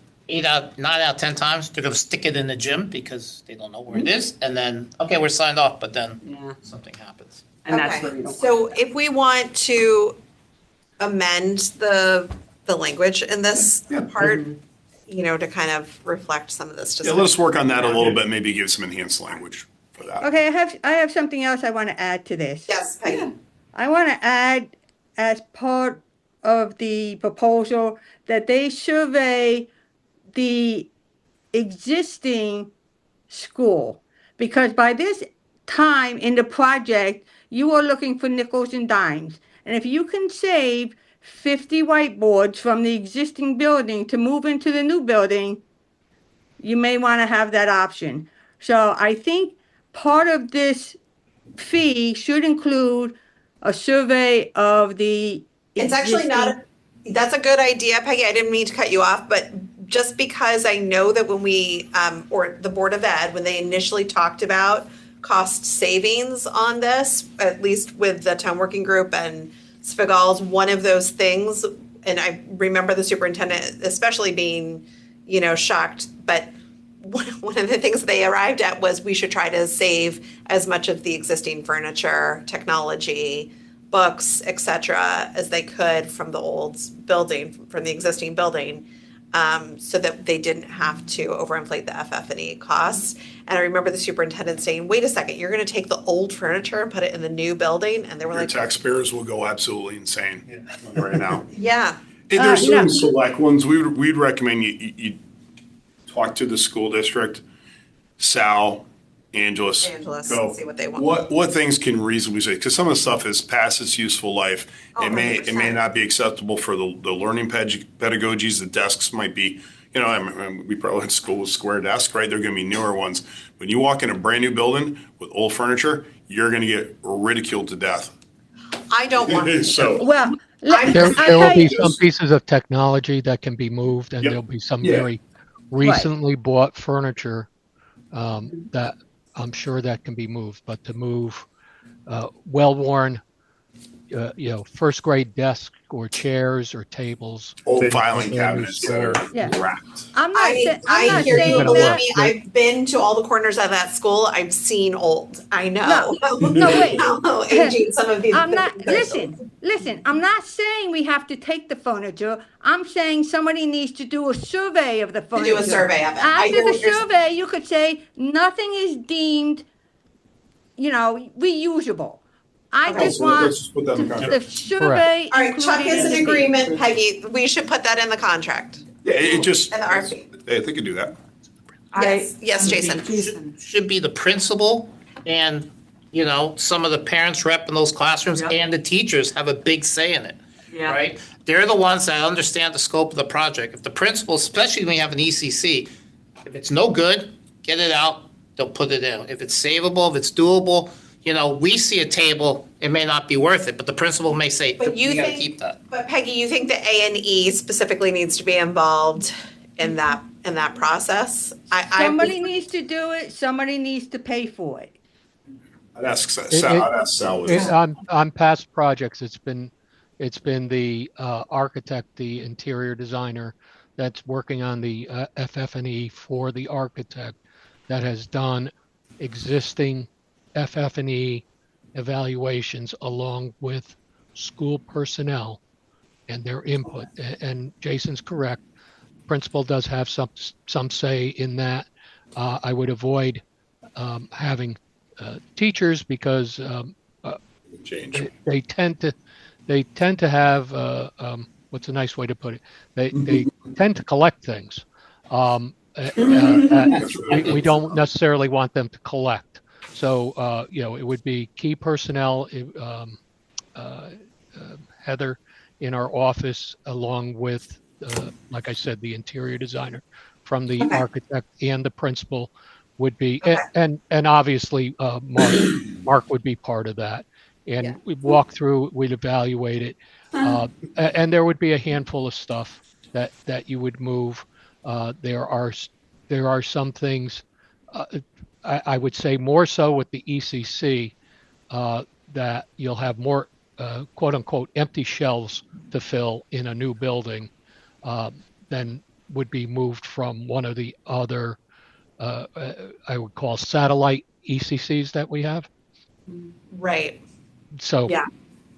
out of 10 times, they're going to stick it in the gym because they don't know where it is. And then, okay, we're signed off, but then Yeah, something happens. and that's Okay. where you don't. So if we want to amend the language in this part, you know, to kind of reflect some of this. Yeah, let's work on that a little bit, maybe give some enhanced language for that. Okay, I have something else I want to add to this. Yes, Peggy. I want to add, as part of the proposal, that they survey the existing school. Because by this time in the project, you are looking for nickels and dimes. And if you can save 50 whiteboards from the existing building to move into the new building, you may want to have that option. So I think part of this fee should include a survey of the It's actually not, existing- that's a good idea, Peggy. I didn't mean to cut you off, but just because I know that when we, or the Board of Ed, when they initially talked about cost savings on this, at least with the town working group and Spigal's, one of those things, and I remember the superintendent especially being, you know, shocked, but one of the things they arrived at was we should try to save as much of the existing furniture, technology, books, et cetera, as they could from the old building, from the existing building, so that they didn't have to overinflate the FF&E costs. And I remember the superintendent saying, wait a second, you're going to take the old furniture and put it in the new building? And they were Your like, taxpayers will go absolutely insane right now. yeah. And there's yeah. certain select ones, we'd recommend you talk to the school district, Sal, Angeles. Angeles, go, see what they want. What things can reasonably say, because some of the stuff is past its useful life. Oh, It may 100%. not be acceptable for the learning pedagogies, the desks might be, you know, we probably went to school with square desks, right? They're gonna be newer ones. When you walk in a brand new building with old furniture, you're gonna get ridiculed to death. I don't want to. So, Well, I'm- There I'll will tell be you- some pieces of technology that can be moved, and Yep. there'll be some Yeah. very recently bought furniture that I'm sure that can be moved. But to move well-worn, first grade desks or chairs or tables, old They- filing they cabinets that are Yeah. wrapped. I'm not, I'm I not hear you, saying believe that. me, I've been to all the corners of that school, I've seen old, I know. No, wait. How aging some of these. I'm not, buildings are. listen, I'm not saying we have to take the furniture. I'm saying somebody needs to do a survey of the To furniture. do a survey of it. I After hear the what you're saying. survey, you could say, nothing is deemed, reusable. I Okay. just So want let's just put that in the the contract. survey All right, Chuck included is in in the fee. agreement, Peggy, we should put that in the contract. Yeah, it just, And the RFP. they could do that. Yes, Jason. Should be the principal and, some of the parents rep in those classrooms Yep. and the teachers have a big say in it. Yeah. Right? They're the ones that understand the scope of the project. If the principal, especially when you have an ECC, if it's no good, get it out, they'll put it in. If it's savable, if it's doable, we see a table, it may not be worth it, but the principal may say, But you we gotta think- keep that. But Peggy, you think the A&E specifically needs to be involved in that process? Somebody needs to do it, somebody needs to pay for it. I'd ask Sal, I'd ask Sal. with this. on past projects, it's been the architect, the interior designer that's working on the FF&E for the architect that has done existing FF&E evaluations along with school personnel and their input. And Jason's correct. Principal does have some say in that. I would avoid having teachers because Change. they tend to have what's a nice way to put it? They tend to collect things. We don't necessarily want them to collect. So it would be key personnel, Heather in our office, along with, like I said, the interior designer from the architect and the principal would be, and obviously Mark would be part of that. And we'd walk through, we'd evaluate it, and there would be a handful of stuff that you would move. There are there are some things, I would say more so with the ECC, that you'll have more quote unquote empty shelves to fill in a new building than would be moved from one of the other, I would call satellite ECCs that we have. Right. So, Yeah.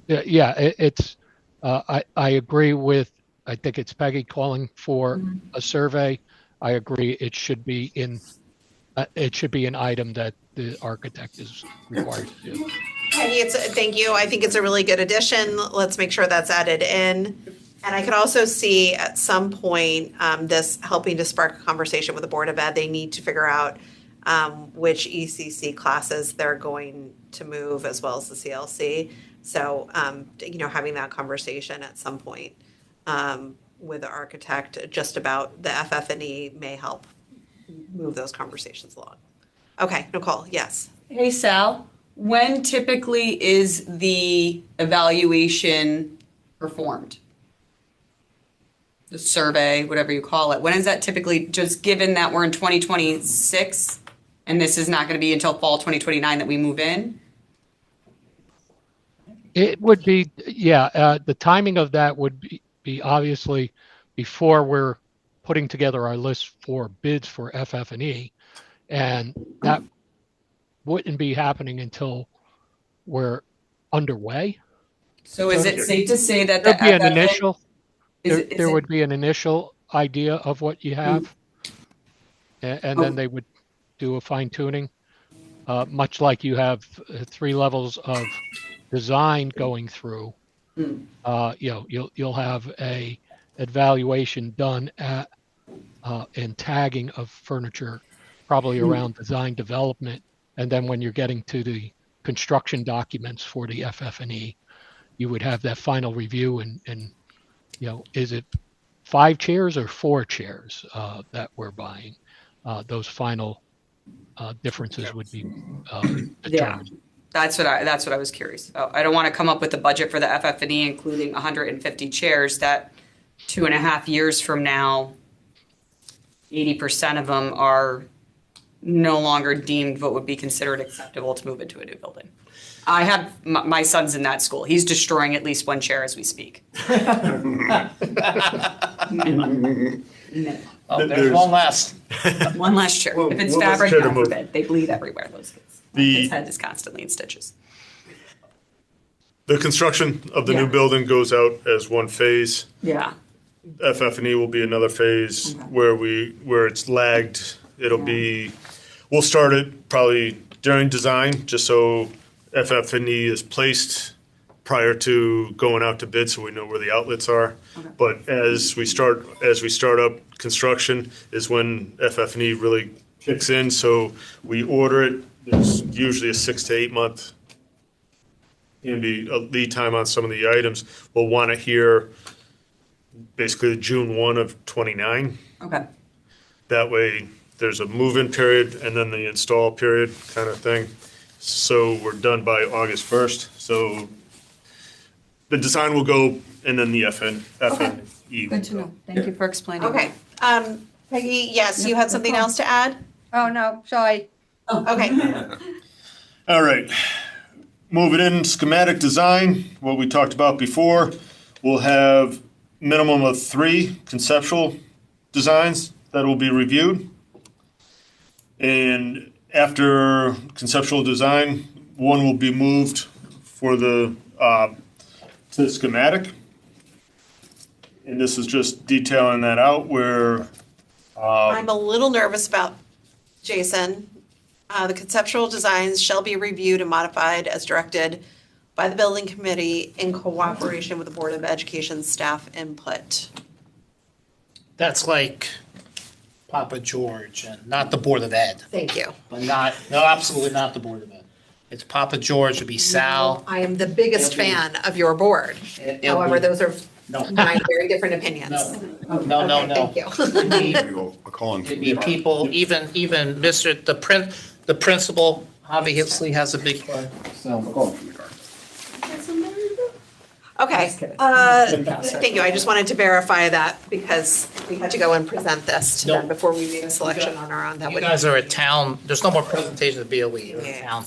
yeah, it's, I agree with, I think it's Peggy calling for a survey. I agree it should be an item that the architect is required to do. Peggy, thank you. I think it's a really good addition. Let's make sure that's added in. And I could also see at some point this helping to spark a conversation with the Board of Ed. They need to figure out which ECC classes they're going to move, as well as the CLC. So, having that conversation at some point with the architect just about the FF&E may help move those conversations along. Okay, Nicole, yes. Hey, Sal, when typically is the evaluation performed? The survey, whatever you call it, when is that typically, just given that we're in 2026 and this is not going to be until fall 2029 that we move in? It would be, yeah, the timing of that would be obviously before we're putting together our list for bids for FF&E, and that wouldn't be happening until we're underway. So is it safe to say that There'd be an FF&E initial, is there it- would be an initial idea of what you have, and then they would do a fine tuning, much like you have 3 levels of design going through. You'll have a evaluation done at and tagging of furniture, probably around design development, and then when you're getting to the construction documents for the FF&E, you would have that final review and is it 5 chairs or 4 chairs that we're buying? Those final differences would be determined. That's what I was curious about. I don't want to come up with a budget for the FF&E, including 150 chairs that 2.5 years from now, 80% of them are no longer deemed what would be considered acceptable to move into a new building. I have, my son's in that school. He's destroying at least 1 chair as we speak. Minimum. Oh, there's one last. 1 last chair. Well, If it's one less fabric, chair to God move. forbid. They bleed everywhere, those kids. My kid's head is constantly in stitches. The construction of the new Yeah. building goes out as one phase. Yeah. FF&E will be another phase where it's lagged. We'll start it probably during design, just so FF&E is placed prior to going out to bid, so we know where the outlets are. Okay. But as we start up construction is when FF&E really kicks in. So we order it. There's usually a 6 to 8 month can be a lead time on some of the items. We'll want to hear basically June 1 of 29. Okay. That way, there's a move-in period and then the install period kind of thing. So we're done by August 1st. So the design will go and then the FF&E. Good to know. Thank you for explaining. Okay. Peggy, yes, you had something else to add? Oh, no, sorry. Okay. All right. Moving in, schematic design, what we talked about before. We'll have minimum of 3 conceptual designs that will be reviewed. And after conceptual design, 1 will be moved for the to the schematic. And this is just detailing that out where I'm a little nervous about, Jason. The conceptual designs shall be reviewed and modified as directed by the building committee in cooperation with the Board of Education staff input. That's like Papa George and not the Board of Ed, Thank you. but no, absolutely not the Board of Ed. It's Papa George, would be Sal. I am the biggest fan of your board. It'll However, be- those are No. 9 very different opinions. No. Thank you. I'll call him. It'd be people, even the principal obviously has a big part, so. Okay, thank you. I just wanted to verify that because we had to go and present this to them Nope. before we made a selection on our own. That You would. guys are a town, there's no more presentation of BOE, you're a Yeah. town.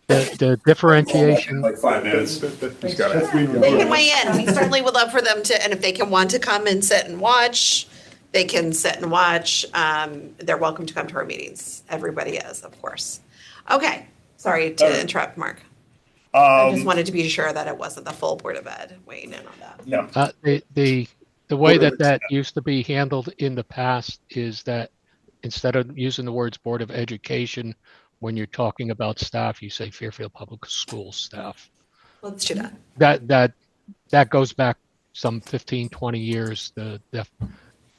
The differentiation, Like 5 minutes. He's got it. They can weigh in. We certainly would love for them to, and if they can want to come and sit and watch, they can sit and watch. They're welcome to come to our meetings. Everybody is, of course. Okay, sorry to interrupt, Mark. I just wanted to be sure that it wasn't the full Board of Ed weighing in on that. Yeah. the way that used to be handled in the past is that instead of using the words Board of Education, when you're talking about staff, you say Fairfield Public Schools staff. Let's do that. That goes back some 15, 20 years.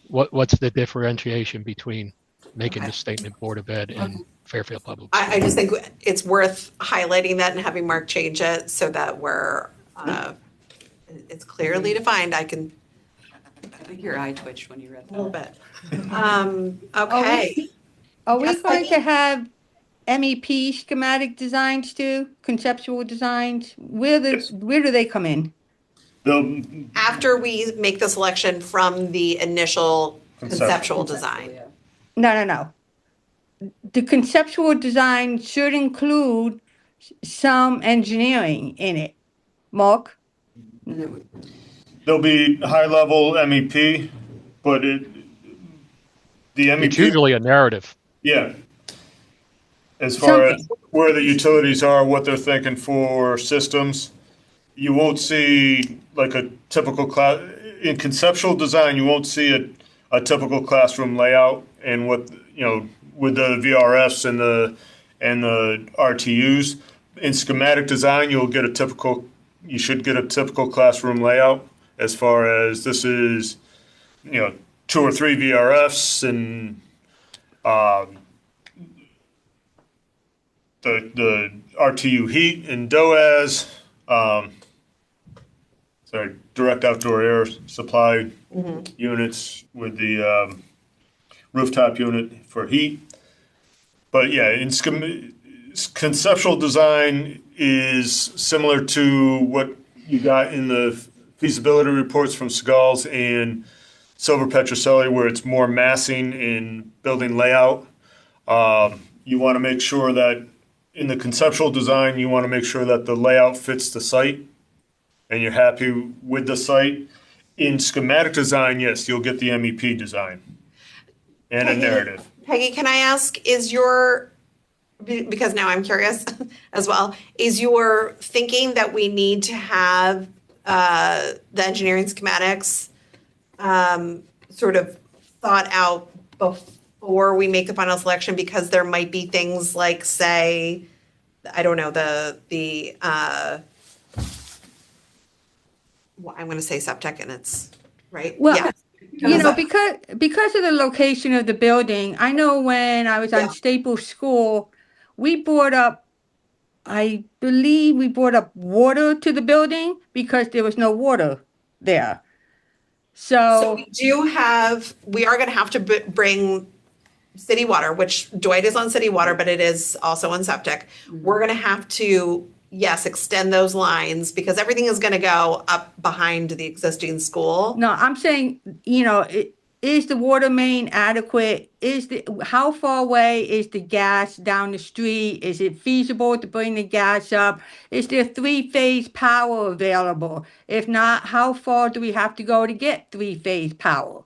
What's the differentiation between making the statement Board of Ed and Fairfield Public Schools? I just think it's worth highlighting that and having Mark change it so that it's clearly defined. I think your eye twitched when you read a little that. bit. Okay. Are we Yes, going Peggy? to have MEP schematic designs too, conceptual designs? Where do they come in? After we make the selection from the initial conceptual design. No. The conceptual design should include some engineering in it. Mark? There'll be high-level MEP, but the MEP. It's usually a narrative. Yeah. As far as where the utilities are, what they're thinking for systems, you won't see like a typical class, in conceptual design, you won't see a typical classroom layout and what, with the VRFs and the RTUs. In schematic design, you should get a typical classroom layout as far as this is, 2 or 3 VRFs and, the RTU heat and DOAS, direct outdoor air supply units with the rooftop unit for heat. But yeah, in conceptual design is similar to what you got in the feasibility reports from Segal's and Silver Petrocelli, where it's more massing and building layout. You want to make sure that in the conceptual design, you want to make sure that the layout fits the site and you're happy with the site. In schematic design, yes, you'll get the MEP design and a narrative. Peggy, can I ask, because now I'm curious as well, is your thinking that we need to have the engineering schematics sort of thought out before we make the final selection? Because there might be things like, say, I don't know, I'm going to say septic and it's, right? Well, Yeah. because of the location of the building, I know when I was on Staples School, I believe we brought up water to the building because there was no water there. So we are going to have to bring city water, which Dwight is on city water, but it is also on septic. We're going to have to, yes, extend those lines because everything is going to go up behind the existing school. No, I'm saying, is the water main adequate? How far away is the gas down the street? Is it feasible to bring the gas up? Is there 3-phase power available? If not, how far do we have to go to get 3-phase power?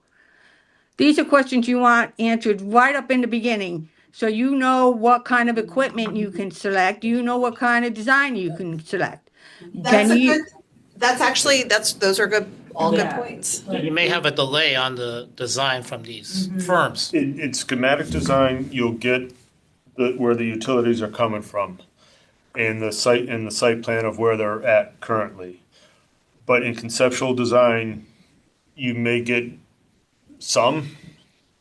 These are questions you want answered right up in the beginning. So you know what kind of equipment you can select. You know what kind of design you can select. Those are good, all good points. You may have a delay on the design from these firms. In schematic design, you'll get where the utilities are coming from and the site plan of where they're at currently. But in conceptual design, you may get some,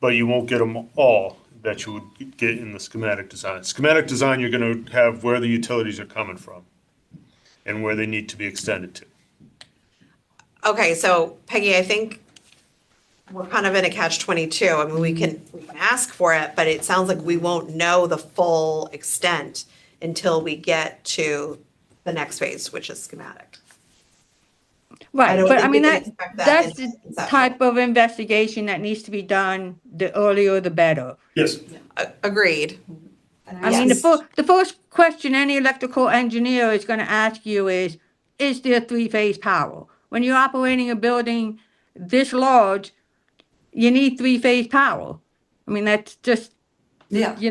but you won't get them all that you would get in the schematic design. Schematic design, you're going to have where the utilities are coming from and where they need to be extended to. Okay, so Peggy, I think we're kind of in a catch-22. I mean, we can ask for it, but it sounds like we won't know the full extent until we get to the next phase, which is schematic. Right, don't but I think we mean, can expect that that's in the conceptual. type of investigation that needs to be done, the earlier the better. Yes. Agreed. I mean, Yes. the first question any electrical engineer is gonna ask you is there three-phase power? When you're operating a building this large, you need three-phase power. I mean, that's just, Yeah. if you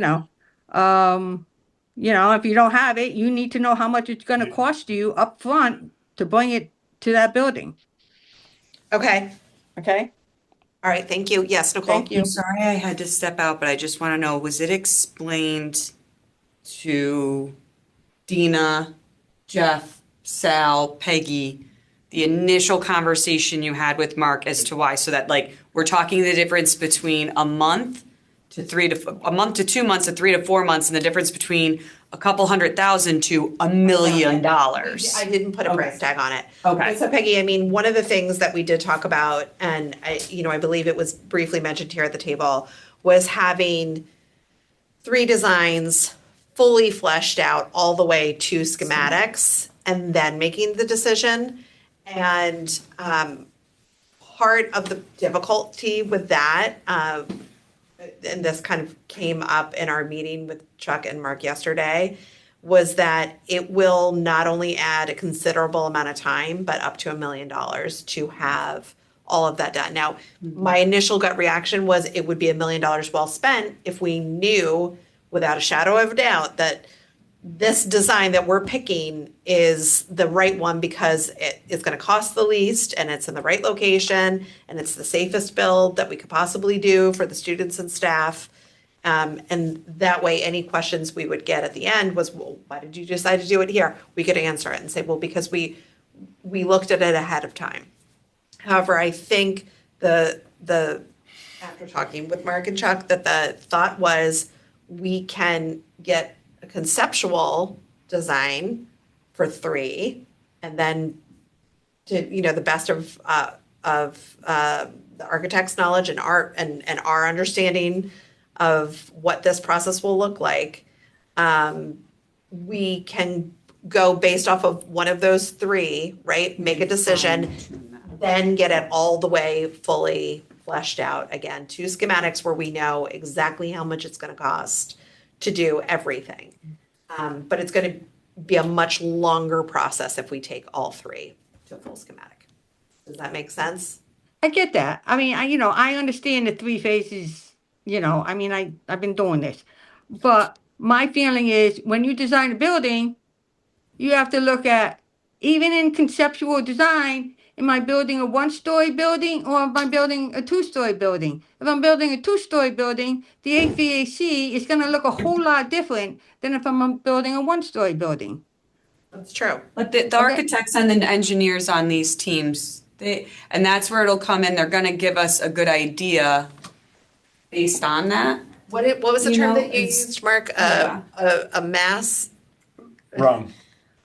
don't have it, you need to know how much it's gonna cost you up front to bring it to that building, Okay, okay? all right, thank you. Yes, Nicole? Thank you. I'm sorry I had to step out, but I just want to know, was it explained to Dina, Jeff, Sal, Peggy, the initial conversation you had with Mark as to why? So that like, we're talking the difference between a month to 2 months to 3 to 4 months, and the difference between a couple $100,000 to $1 million. I didn't put a price tag on it. Okay. So Peggy, I mean, one of the things that we did talk about, and I believe it was briefly mentioned here at the table, was having 3 designs fully fleshed out all the way to schematics and then making the decision. And part of the difficulty with that, and this kind of came up in our meeting with Chuck and Mark yesterday, was that it will not only add a considerable amount of time, but up to $1 million to have all of that done. Now, my initial gut reaction was it would be $1 million well spent if we knew without a shadow of a doubt that this design that we're picking is the right one because it's going to cost the least and it's in the right location and it's the safest build that we could possibly do for the students and staff. And that way, any questions we would get at the end was, well, why did you decide to do it here? We could answer it and say, well, because we looked at it ahead of time. However, I think the after talking with Mark and Chuck, that the thought was we can get a conceptual design for 3, and then to the best of the architect's knowledge and our understanding of what this process will look like, we can go based off of one of those 3, right? Make a decision, then get it all the way fully fleshed out again to schematics where we know exactly how much it's going to cost to do everything. But it's going to be a much longer process if we take all 3 to a full schematic. Does that make sense? I get that. I mean, I understand the 3 phases, I've been doing this. But my feeling is when you design a building, you have to look at, even in conceptual design, am I building a 1-story building or am I building a 2-story building? If I'm building a 2-story building, the HVAC is going to look a whole lot different than if I'm building a 1-story building. That's true. But the architects and the engineers on these teams, and that's where it'll come in. They're going to give us a good idea based on that. What was the term that you it's- used, Mark? Yeah. A mass? Wrong.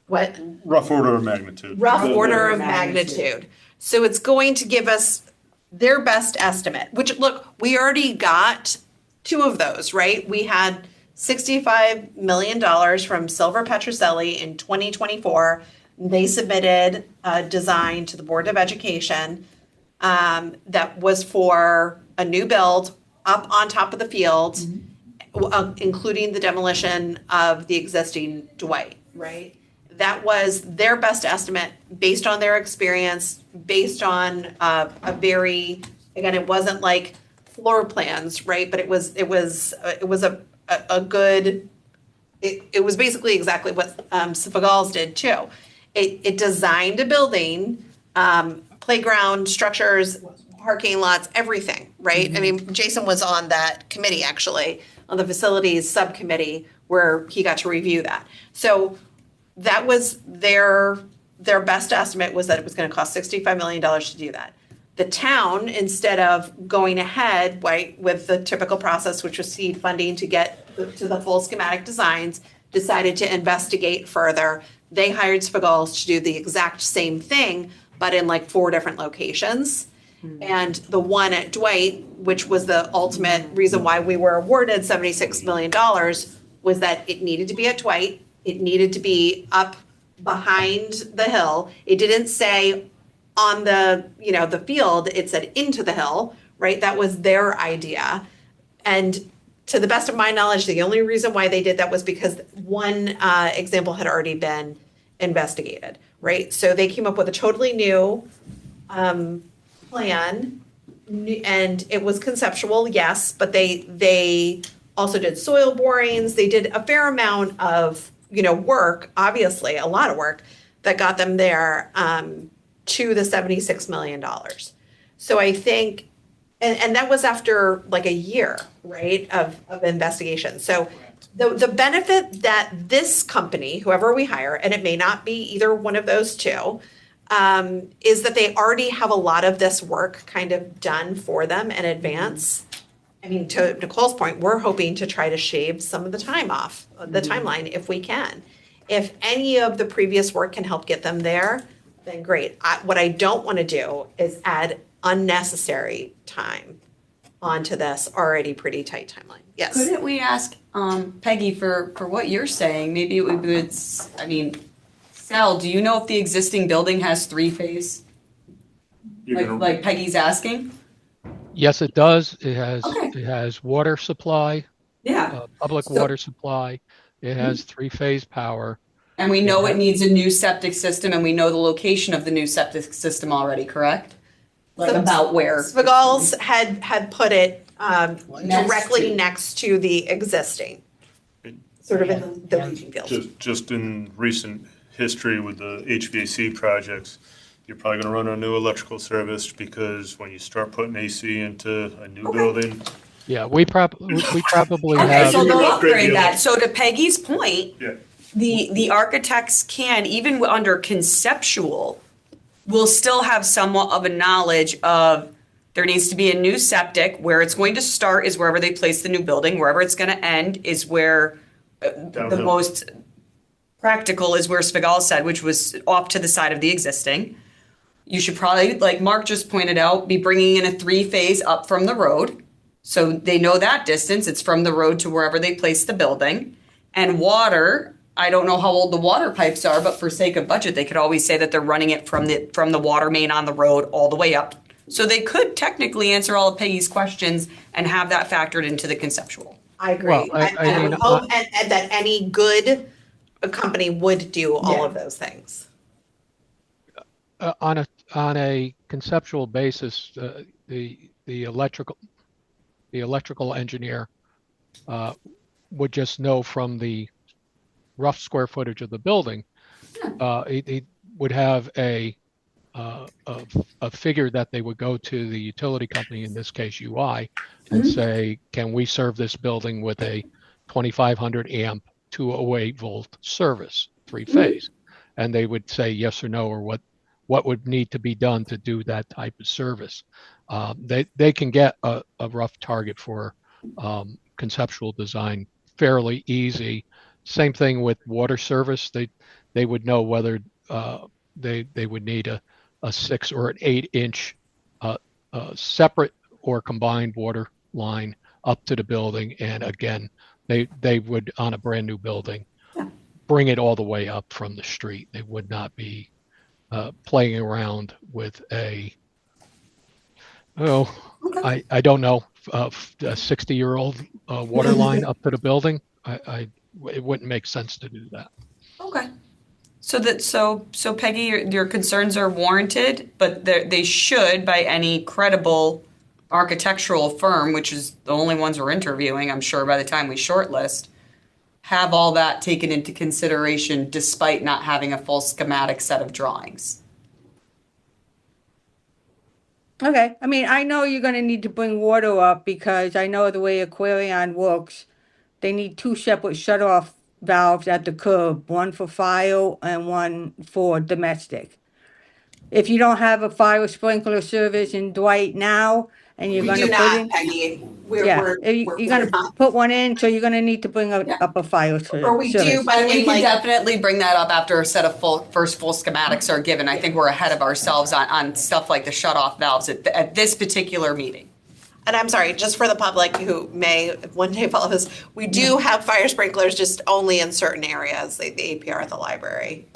What? Rough order of magnitude. Rough order of magnitude. So it's going to give us their best estimate, which, look, we already got 2 of those, right? We had $65 million from Silver Petroselli in 2024. They submitted a design to the Board of Education that was for a new build up on top of the field, including the demolition of the existing Dwight, right? That was their best estimate based on their experience, based on a very, again, it wasn't like floor plans, right? But it was a good, it was basically exactly what Sifagals did too. It designed a building, playground, structures, parking lots, everything, right? I mean, Jason was on that committee actually, on the facilities subcommittee where he got to review that. So that was their best estimate, was that it was going to cost $65 million to do that. The town, instead of going ahead, right, with the typical process, which was seed funding to get to the full schematic designs, decided to investigate further. They hired Spagals to do the exact same thing, but in like 4 different locations. And the one at Dwight, which was the ultimate reason why we were awarded $76 million, was that it needed to be at Dwight. It needed to be up behind the hill. It didn't say on the, the field, it said into the hill, right? That was their idea. And to the best of my knowledge, the only reason why they did that was because one example had already been investigated, right? So they came up with a totally new plan, and it was conceptual, yes, but they also did soil borings. They did a fair amount of work, obviously a lot of work that got them there to the $76 million. So I think, and that was after like a year, right, of investigation. So the benefit that this company, whoever we hire, and it may not be either one of those two, is that they already have a lot of this work kind of done for them in advance. I mean, to Nicole's point, we're hoping to try to shave some of the time off the timeline if we can. If any of the previous work can help get them there, then great. What I don't want to do is add unnecessary time onto this already pretty tight timeline. Yes. Couldn't we ask Peggy for what you're saying? Maybe it would, Sal, do you know if the existing building has three-phase? Like Peggy's asking? Yes, it does. It has, Okay. it has water supply, Yeah. public So- water supply. It has three-phase power. And we know it needs a new septic system, and we know the location of the new septic system already, correct? Like So about where? Svigals had put it directly to. next to the existing, sort of in the leaching field. Just in recent history with the HVAC projects, you're probably gonna run a new electrical service because when you start putting AC into a new building. Yeah, we probably Okay, have, so they'll Upgrade the upgrade that. other- So to Peggy's point, Yeah. the architects can, even under conceptual, will still have somewhat of a knowledge of there needs to be a new septic. Where it's going to start is wherever they place the new building. Wherever it's going to end is where the Downhill. most practical is where Spigal said, which was off to the side of the existing. You should probably, like Mark just pointed out, be bringing in a three-phase up from the road. So they know that distance. It's from the road to wherever they place the building. And water, I don't know how old the water pipes are, but for sake of budget, they could always say that they're running it from the water main on the road all the way up. So they could technically answer all of Peggy's questions and have that factored into the conceptual. I agree. Well, I I would mean, hope and that any good company would do all Yeah. of those things. on a conceptual basis, the electrical engineer would just know from the rough square footage of the building. He would have a figure that they would go to the utility company, in this case UI, and say, can we serve this building with a 2500 amp 208 volt service, three-phase? And they would say yes or no, or what would need to be done to do that type of service. They can get a rough target for conceptual design fairly easy. Same thing with water service. They would know whether they would need a 6 or an 8-inch separate or combined water line up to the building. And again, they would, on a brand new building, bring it all the way up from the street. They would not be playing around with I don't know, a 60-year-old water line up to the building. It wouldn't make sense to do that. Okay. So Peggy, your concerns are warranted, but they should, by any credible architectural firm, which is the only ones we're interviewing, I'm sure by the time we shortlist, have all that taken into consideration despite not having a full schematic set of drawings. Okay, I mean, I know you're gonna need to bring water up because I know the way Aquarion works. They need two separate shut-off valves at the curb, one for fire and one for domestic. If you don't have a fire sprinkler service in Dwight now, and you're We gonna do put not, in, Peggy. yeah, you're gonna not. put one in, so you're gonna need to bring Yeah. up a fire Or we do, service. but And we in can like, definitely bring that up after a set of first full schematics are given. I think we're ahead of ourselves on stuff like the shut-off valves at this particular meeting. and I'm sorry, just for the public who may one day follow this, we do have fire sprinklers just only in certain areas, like the APR at the library,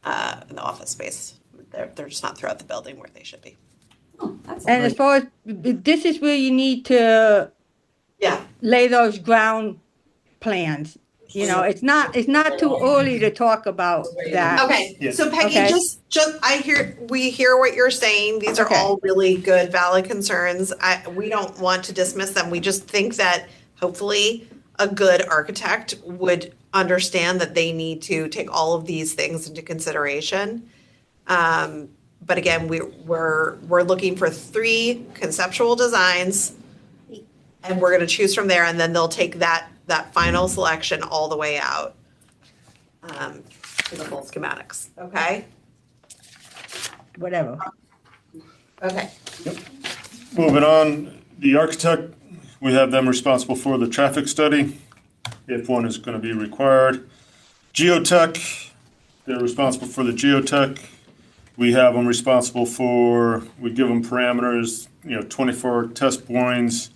in the office space. They're just not throughout the building where they should be. And as far as, this is where you need to Yeah. lay those ground plans. You know, it's not too early to talk about that. Okay, so Peggy, Okay. we hear what you're saying. These are Okay. all really good, valid concerns. We don't want to dismiss them. We just think that hopefully a good architect would understand that they need to take all of these things into consideration. But again, we're looking for 3 conceptual designs, and we're gonna choose from there, and then they'll take that final selection all the way out to the full schematics, okay? Whatever. Okay. Moving on, the architect, we have them responsible for the traffic study, if one is going to be required. Geotech, they're responsible for the geotech. We have them responsible for, we give them parameters, 24 test borings.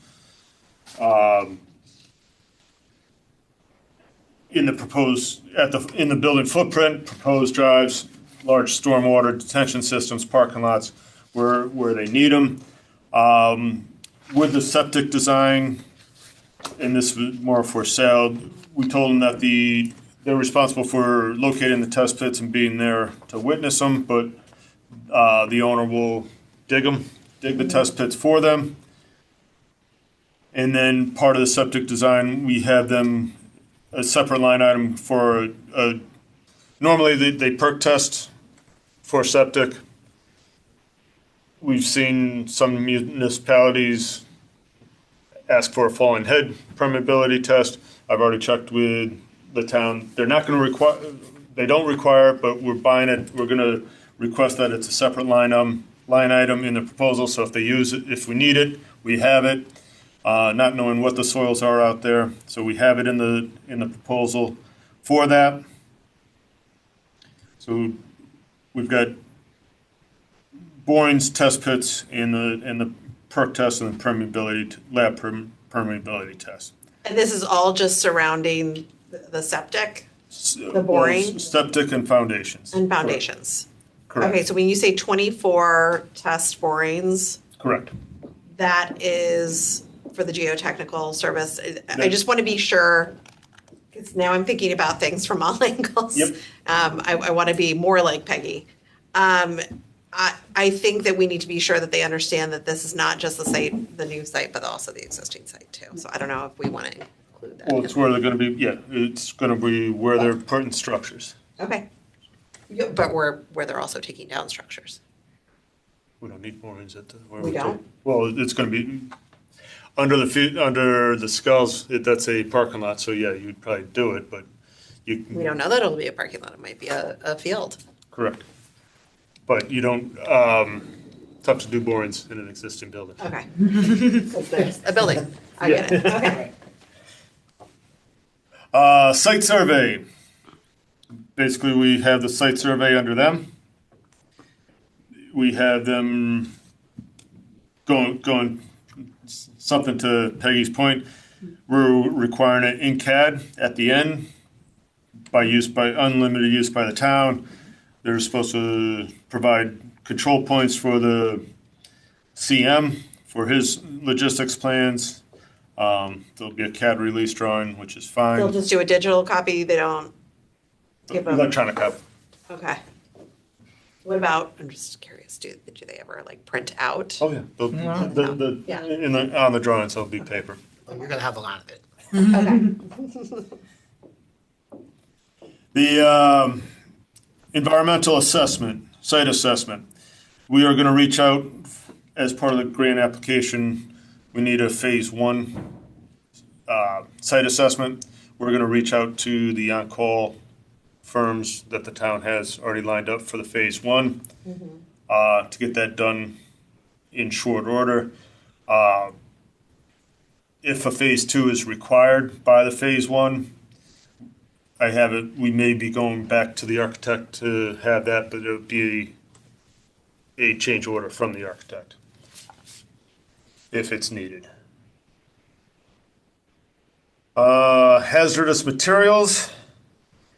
In the building footprint, proposed drives, large stormwater detention systems, parking lots where they need them. With the septic design, and this was more for sale, we told them that they're responsible for locating the test pits and being there to witness them, but the owner will dig the test pits for them. And then part of the septic design, we have them a separate line item for normally they perk test for septic. We've seen some municipalities ask for a falling head permeability test. I've already checked with the town. They're not going to require, they don't require it, but we're buying it. We're going to request that it's a separate line item in the proposal. So if they use it, if we need it, we have it. Not knowing what the soils are out there, so we have it in the proposal for that. So we've got borings, test pits, and the perk test and the permeability test. And this is all just surrounding the septic, the boring, septic and foundations. and foundations. Correct. Okay, so when you say 24 test borings, Correct. that is for the geotechnical service. I just want to be sure, because now I'm thinking about things from all angles. Yep. I want to be more like Peggy. I think that we need to be sure that they understand that this is not just the new site, but also the existing site too. So I don't know if we want to include that. Well, it's where they're going to be. Yeah, it's going to be where they're putting structures. Okay. Yeah, but where they're also taking down structures. We don't need borings at the. We don't? Well, it's going to be under the skulls. That's a parking lot, so yeah, you'd probably do it, but you. We don't know that it'll be a parking lot. It might be a field. Correct. But you don't. Tough to do borings in an existing building. Okay. A building. I get it. Okay. Site survey. Basically, we have the site survey under them. We have them going something to Peggy's point. We're requiring it in CAD at the end by unlimited use by the town. They're supposed to provide control points for the CM for his logistics plans. There'll be a CAD release drawing, which is fine. They'll just do a digital copy. They don't give them. Electronic copy. Okay. What about, I'm just curious, do they ever like print out? Oh, yeah. Yeah. On the drawings, there'll be paper. But you're gonna have a lot of it. Okay. The environmental assessment, site assessment. We are going to reach out as part of the grant application. We need a phase 1 site assessment. We're going to reach out to the on-call firms that the town has already lined up for the phase 1 to get that done in short order. If a phase 2 is required by the phase 1, we may be going back to the architect to have that, but it would be a change order from the architect if it's needed. Hazardous materials.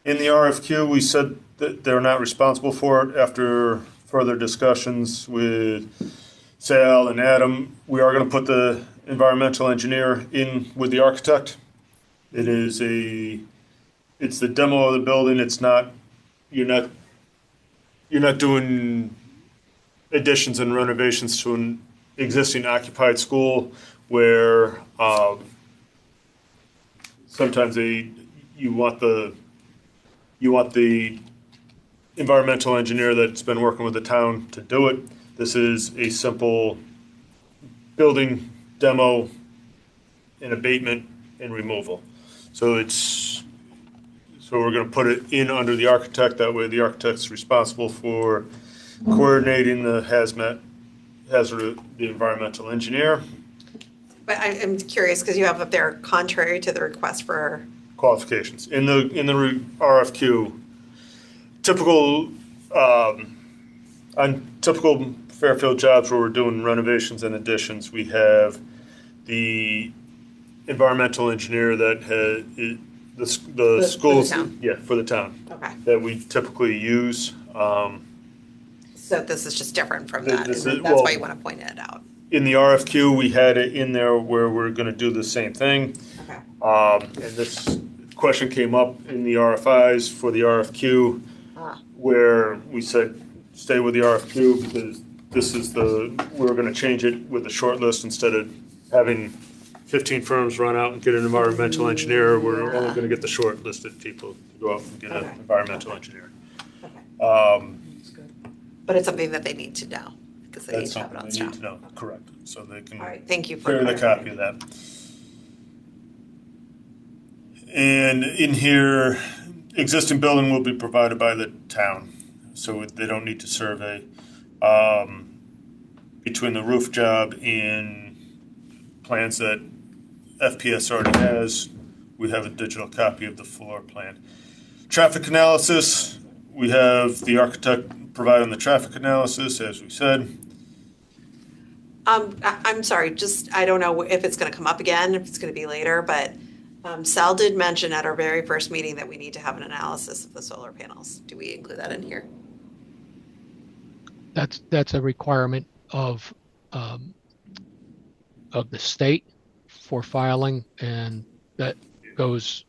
In the RFQ, we said that they're not responsible for it after further discussions with Sal and Adam, we are going to put the environmental engineer in with the architect. It's the demo of the building. It's not, you're not doing additions and renovations to an existing occupied school where sometimes you want the environmental engineer that's been working with the town to do it. This is a simple building demo and abatement and removal. So we're going to put it in under the architect. That way the architect's responsible for coordinating the hazard, the environmental engineer. But I'm curious, because you have up there contrary to the request for, Qualifications. In the RFQ, on typical Fairfield jobs where we're doing renovations and additions, we have the environmental engineer that has, the schools. town. Yeah, for the town. okay. That we typically use. So this is just different from that. This and is- that's well- why you want to point it out. In the RFQ, we had it in there where we're going to do the same thing. Okay. And this question came up in the RFIs for the RFQ, where we said, stay with the RFQ because this is we're going to change it with the short list instead of having 15 firms run out and get an environmental engineer. We're only going to get the short listed people to go out and get an Okay. environmental engineer. Okay. But it's something that they need to know because they need That's to have it something on they need staff. to know, correct. So they can All right, thank you for carry the clarifying. copy of that. And in here, existing building will be provided by the town, so they don't need to survey. Between the roof job and plans that FPS already has, we have a digital copy of the floor plan. Traffic analysis, we have the architect providing the traffic analysis, as we said. I'm sorry, just, I don't know if it's gonna come up again, if it's gonna be later, but Sal did mention at our very first meeting that we need to have an analysis of the solar panels. Do we include that in here? That's a requirement of the state for filing, and that goes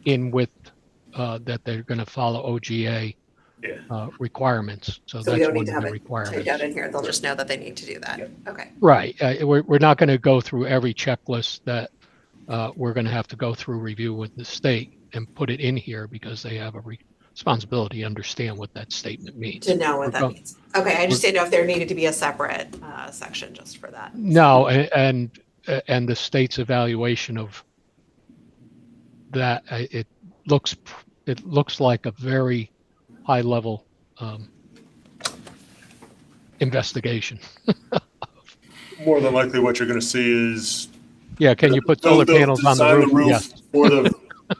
in with that they're going to follow OGA requirements. So So we that's don't one need to of have the it typed requirements. out in here, they'll just know that they need to do that. Okay, Right. We're not going to go through every checklist that we're going to have to go through review with the state and put it in here because they have a responsibility to understand what that statement means. to know what We're that go- means. Okay, I just didn't know if there needed to be a separate section just for that. No, and the state's evaluation of that, it looks like a very high level investigation. More than likely, what you're going to see is Yeah, can you put solar they'll panels on the design roof? Yes. for the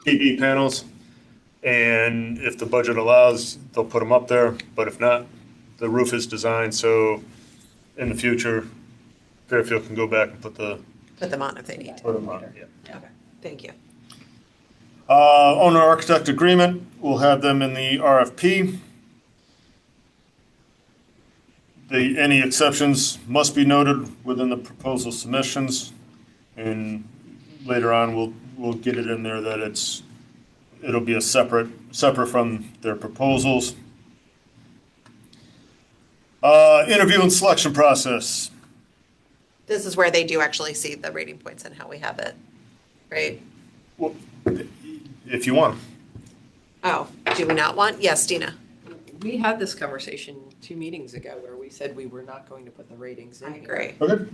PV panels, and if the budget allows, they'll put them up there. But if not, the roof is designed so in the future, Fairfield can go back and put them on if they need to. on. Yeah. Okay, thank you. Owner architect agreement, we'll have them in the RFP. Any exceptions must be noted within the proposal submissions, and later on we'll get it in there that it'll be a separate from their proposals. Interview and selection process. This is where they do actually see the rating points and how we have it, right? Well, if you want. Oh, do we not want? Yes, Dina. We had this conversation 2 meetings ago where we said we were not going to put the ratings in. I agree. Okay.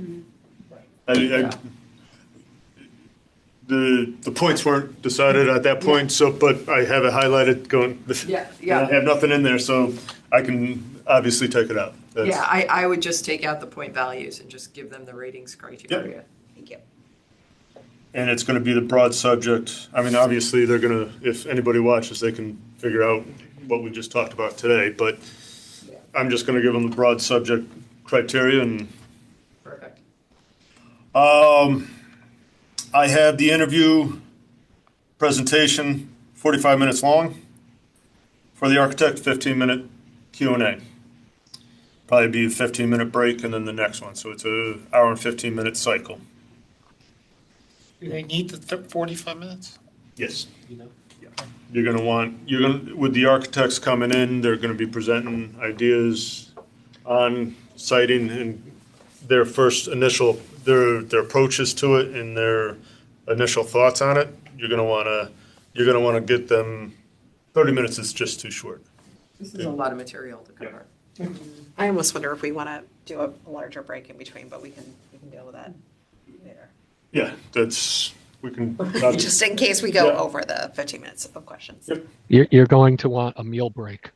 The points weren't decided at that point, so, but I have it highlighted going, Yeah. I have nothing in there, so I can obviously take it out. That's- Yeah, I would just take out the point values and just give them the ratings criteria. Thank you. And it's gonna be the broad subject. I mean, obviously, they're gonna, if anybody watches, they can figure out what we just talked about today, but I'm just gonna give them the broad subject criteria and, Perfect. I have the interview presentation, 45 minutes long. For the architect, 15-minute Q&A. probably be a 15-minute break and then the next one. So it's a hour and 15-minute cycle. Do they need the 45 minutes? Yes. You know? With the architects coming in, they're gonna be presenting ideas on siting and their first initial, their approaches to it and their initial thoughts on it. You're gonna wanna get them, 30 minutes is just too short. This is a lot of material to cover. I almost wonder if we want to do a larger break in between, but we can deal with that later. Yeah, we can. Just in case we go Yeah. over the 15 minutes of questions. Yep. You're going to want a meal break.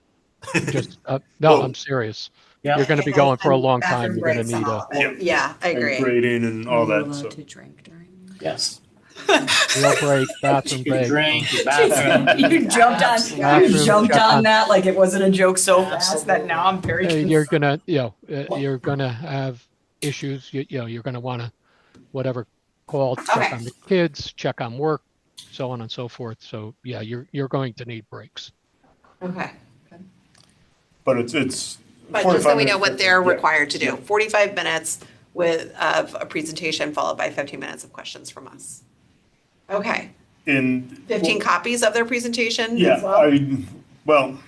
Just, no, Well- I'm serious. Yeah. You're gonna be going for a long time. Bathroom You're gonna breaks and need all a of it. Yeah, I And agree. grading and all that, so. To drink during. Yes. meal break, bathroom You can break. drink, your bathroom. You jumped on, Bathroom, you jumped check on on- that like it wasn't a joke so fast that now I'm very You're concerned. gonna, you're gonna have issues, you're gonna wanna, whatever, call, check Okay. on the kids, check on work, so on and so forth. So, yeah, you're going to need breaks. Okay. But it's. But just so we 45 know what minutes. they're Yeah. required to do, 45 minutes of a presentation followed by 15 minutes of questions from us. Okay, In. 15 copies of their presentation Yeah, as well? well, I mean,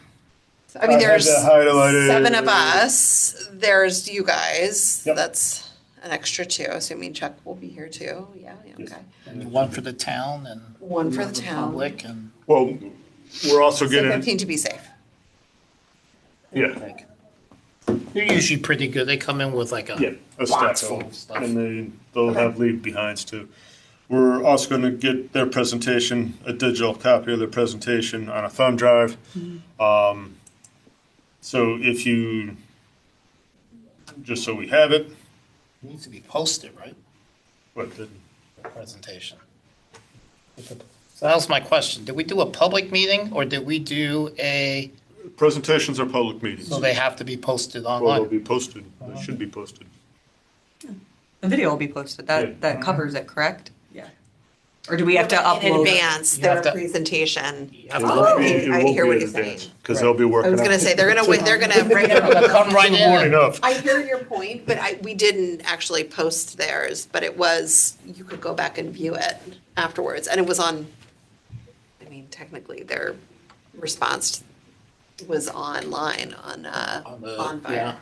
I had there's that highlighted. 7 of us, there's you guys, Yep. that's an extra 2, assuming Chuck will be here too, yeah, okay. And one for the town and. One for the town. Public and. Well, we're also So getting, 15 to be safe. yeah, They're usually pretty good. They come in with like a. yeah, a stack box full of, of stuff. and they'll have leave behinds too. We're also gonna get their presentation, a digital copy of their presentation on a thumb drive. So if you, just so we have it, It needs to be posted, right? what the, The presentation. So that was my question. Did we do a public meeting or did we do a, presentations are public meetings. so they have to be posted Well, they'll online? be posted, they should be posted. The video will be posted, Yeah. that covers it, correct? Yeah. Or do we have to In upload? advance, You have their to- presentation. You have It to- Oh, won't be- it I won't hear be what in you're advance, saying. Cause they'll be I working. was gonna on- say, they're gonna They'll come right The morning in. of. I hear your point, but we didn't actually post theirs, but it was, you could go back and view it afterwards, and it was on, I mean, technically, their response was online on Yeah. Fire.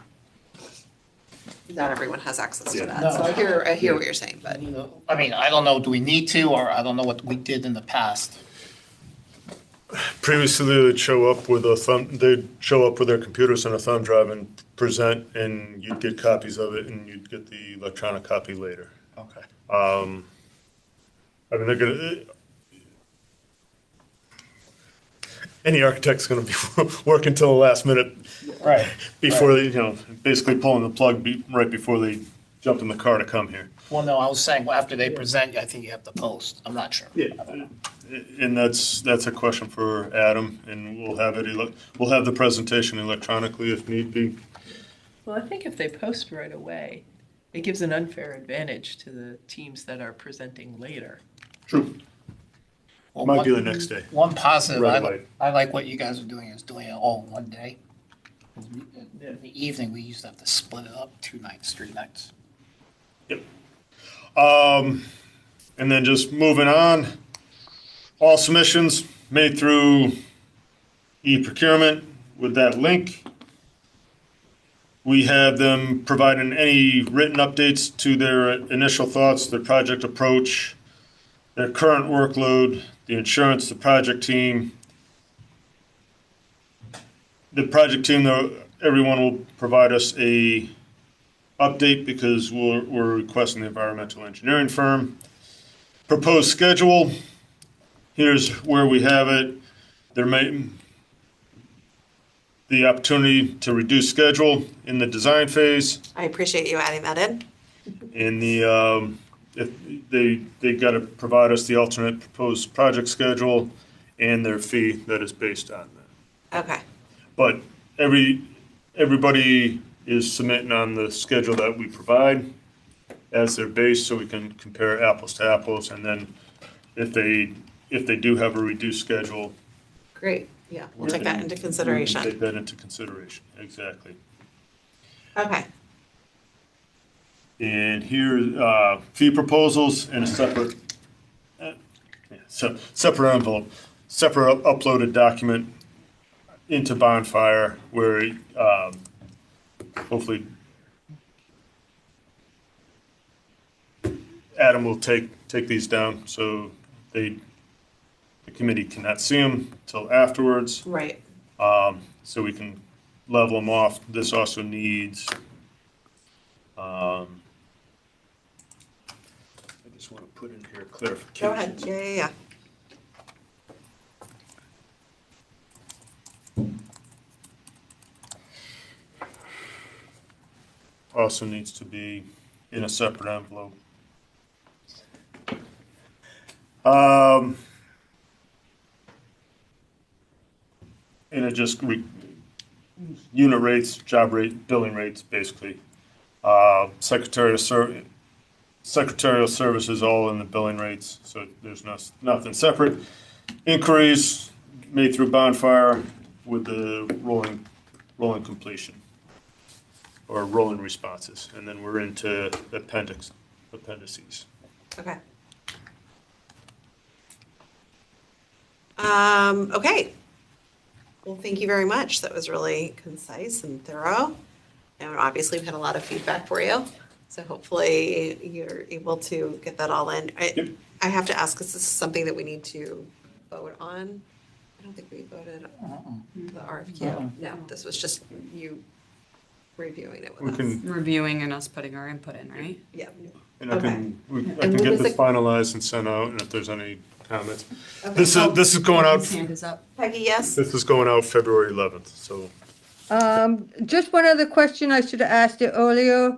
Not everyone has access to Yeah. that, so I hear what you're saying, but. You know, I mean, I don't know, do we need to, or I don't know what we did in the past. Previously, they'd show up with their computers and a thumb drive and present, and you'd get copies of it, and you'd get the electronic copy later. Okay. I mean, they're gonna, any architect's gonna be working till the last minute Right. before they, basically pulling the plug right before they jump in the car to come here. Well, no, I was saying, well, after they present, I think you have to post. I'm not sure. Yeah, and that's a question for Adam, and we'll have the presentation electronically if need be. Well, I think if they post right away, it gives an unfair advantage to the teams that are presenting later. True. Well, Might be one- the next day. One positive, Right I, away. I like what you guys are doing, is doing it all in one day. In the evening, we used to have to split it up 2 nights, 3 nights. Yep. And then just moving on, all submissions made through e-procurement with that link. We have them providing any written updates to their initial thoughts, their project approach, their current workload, the insurance, the project team. The project team, though, everyone will provide us a update because we're requesting the environmental engineering firm. Proposed schedule, here's where we have it. There may the opportunity to reduce schedule in the design phase. I appreciate you adding that in. In the, if they got to provide us the alternate proposed project schedule and their fee that is based on that. Okay, But everybody is submitting on the schedule that we provide as their base, so we can compare apples to apples. And then if they do have a reduced schedule, great, yeah, we'll take that into we can consideration. take that into consideration, exactly. Okay. And here, fee proposals in a separate, separate envelope, separate uploaded document into Bonfire where hopefully Adam will take these down so the committee cannot see them until afterwards. Right. So we can level them off. This also needs, I just want to put in here clarification. Go ahead. Yeah. Also needs to be in a separate envelope. And it just unit rates, job rate, billing rates, basically. Secretarial services all in the billing rates, so there's nothing separate. Inquiries made through Bonfire with the rolling completion or rolling responses, and then we're into appendices. Okay. Okay. Well, thank you very much. That was really concise and thorough. And obviously, we've had a lot of feedback for you. So hopefully you're able to get that all in. I have to ask, because this is something that we need to vote on. I don't think we voted on the RFQ. No, this was just you reviewing it We with us. can, Reviewing and us putting our input in, right? Yeah. and I Okay. can And get what was this the- finalized and sent out, and if there's any comments. Okay. This is going out, His hand is up. Peggy, yes? this is going out February 11th, so. Just one other question, I should have asked it earlier.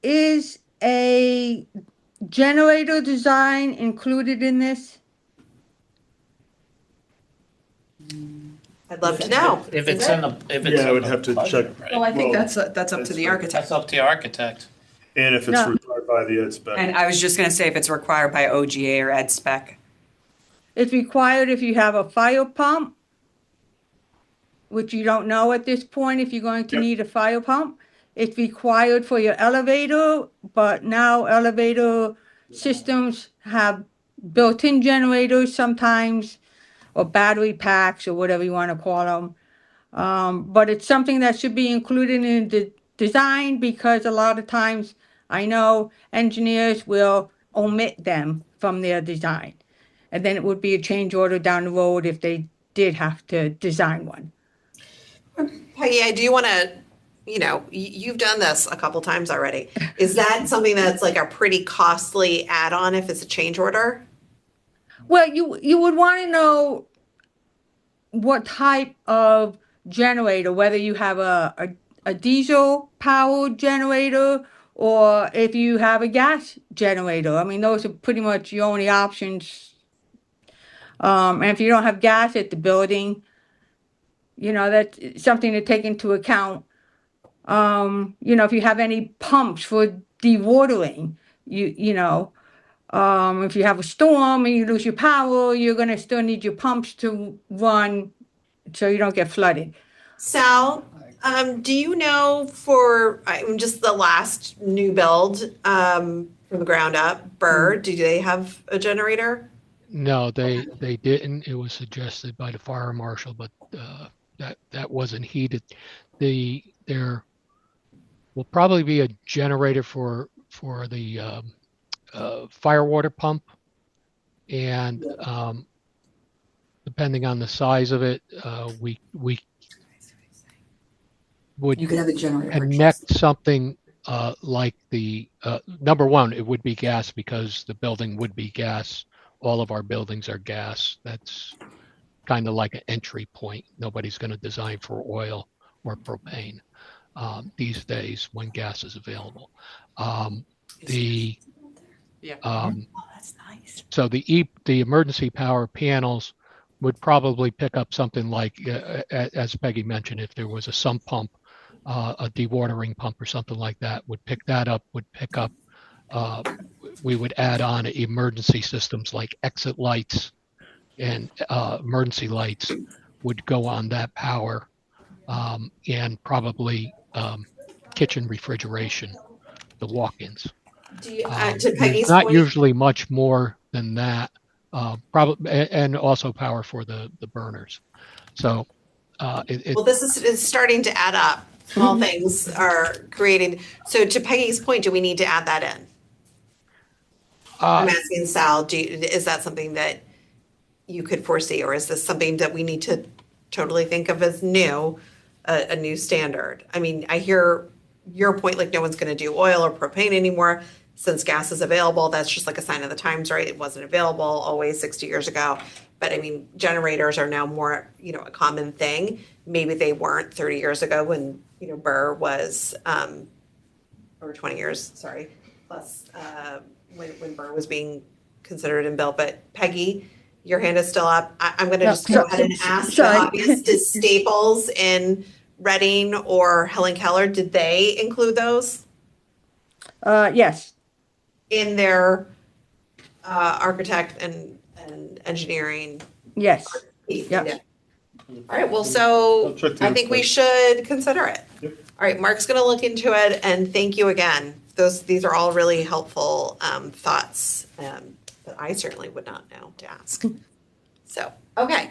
Is a generator design included in this? I'd love to know. If it's in the, if it's. Yeah, I in would the have to budget, check. right? Well, I think Well, that's up to the that's- architect. That's up to the architect. And if it's No. required by the ed spec. And I was just gonna say if it's required by OGA or ed spec. It's required if you have a fire pump, which you don't know at this point if you're going to Yep. need a fire pump. It's required for your elevator, but now elevator systems have built-in generators sometimes, or battery packs, or whatever you want to call them. But it's something that should be included in the design, because a lot of times I know engineers will omit them from their design. And then it would be a change order down the road if they did have to design one. Peggy, I do want to, you've done this a couple times already. Is that something that's like a pretty costly add-on if it's a change order? Well, you would want to know what type of generator, whether you have a diesel powered generator or if you have a gas generator. I mean, those are pretty much your only options. And if you don't have gas at the building, that's something to take into account. If you have any pumps for dewatering, if you have a storm and you lose your power, you're going to still need your pumps to run so you don't get flooded. Sal, do you know for just the last new build from the ground up, Burr, do they have a generator? No, they didn't. It was suggested by the fire marshal, but that wasn't heeded. There will probably be a generator for the fire water pump, and depending on the size of it, we would You could have a generator. connect something like the number one. It would be gas because the building would be gas. All of our buildings are gas. That's kind of like an entry point. Nobody's going to design for oil or propane these days when gas is available. Yeah. Oh, that's nice. So the emergency power panels would probably pick up something like, as Peggy mentioned, if there was a sump pump, a dewatering pump or something like that, would pick that up, would pick up. We would add on emergency systems like exit lights and emergency lights would go on that power, and probably kitchen refrigeration, the walk-ins. Do you, Um, to Peggy's It's not point, usually much more than that, probably, and also power for the burners. So it, well, this is starting to add up. Small things are creating, so to Peggy's point, do we need to add that in? I'm asking Sal, is that something that you could foresee, or is this something that we need to totally think of as new, a new standard? I mean, I hear your point, like no one's gonna do oil or propane anymore since gas is available. That's just like a sign of the times, right? It wasn't available always 60 years ago. But I mean, generators are now more, a common thing. Maybe they weren't 30 years ago when, Burr was, or 20 years, sorry, plus, when Burr was being considered and built. But Peggy, your hand is still up. I'm gonna just go ahead and ask the sorry. obvious, does Staples in Reading or Helen Keller, did they include those Yes, in their architect and engineering? yes. Yeah. Yep. All right, well, so I'll check the I think we website. should consider it. Yep. All right, Mark's gonna look into it, and thank you again. These are all really helpful thoughts that I certainly would not know to ask. So, okay.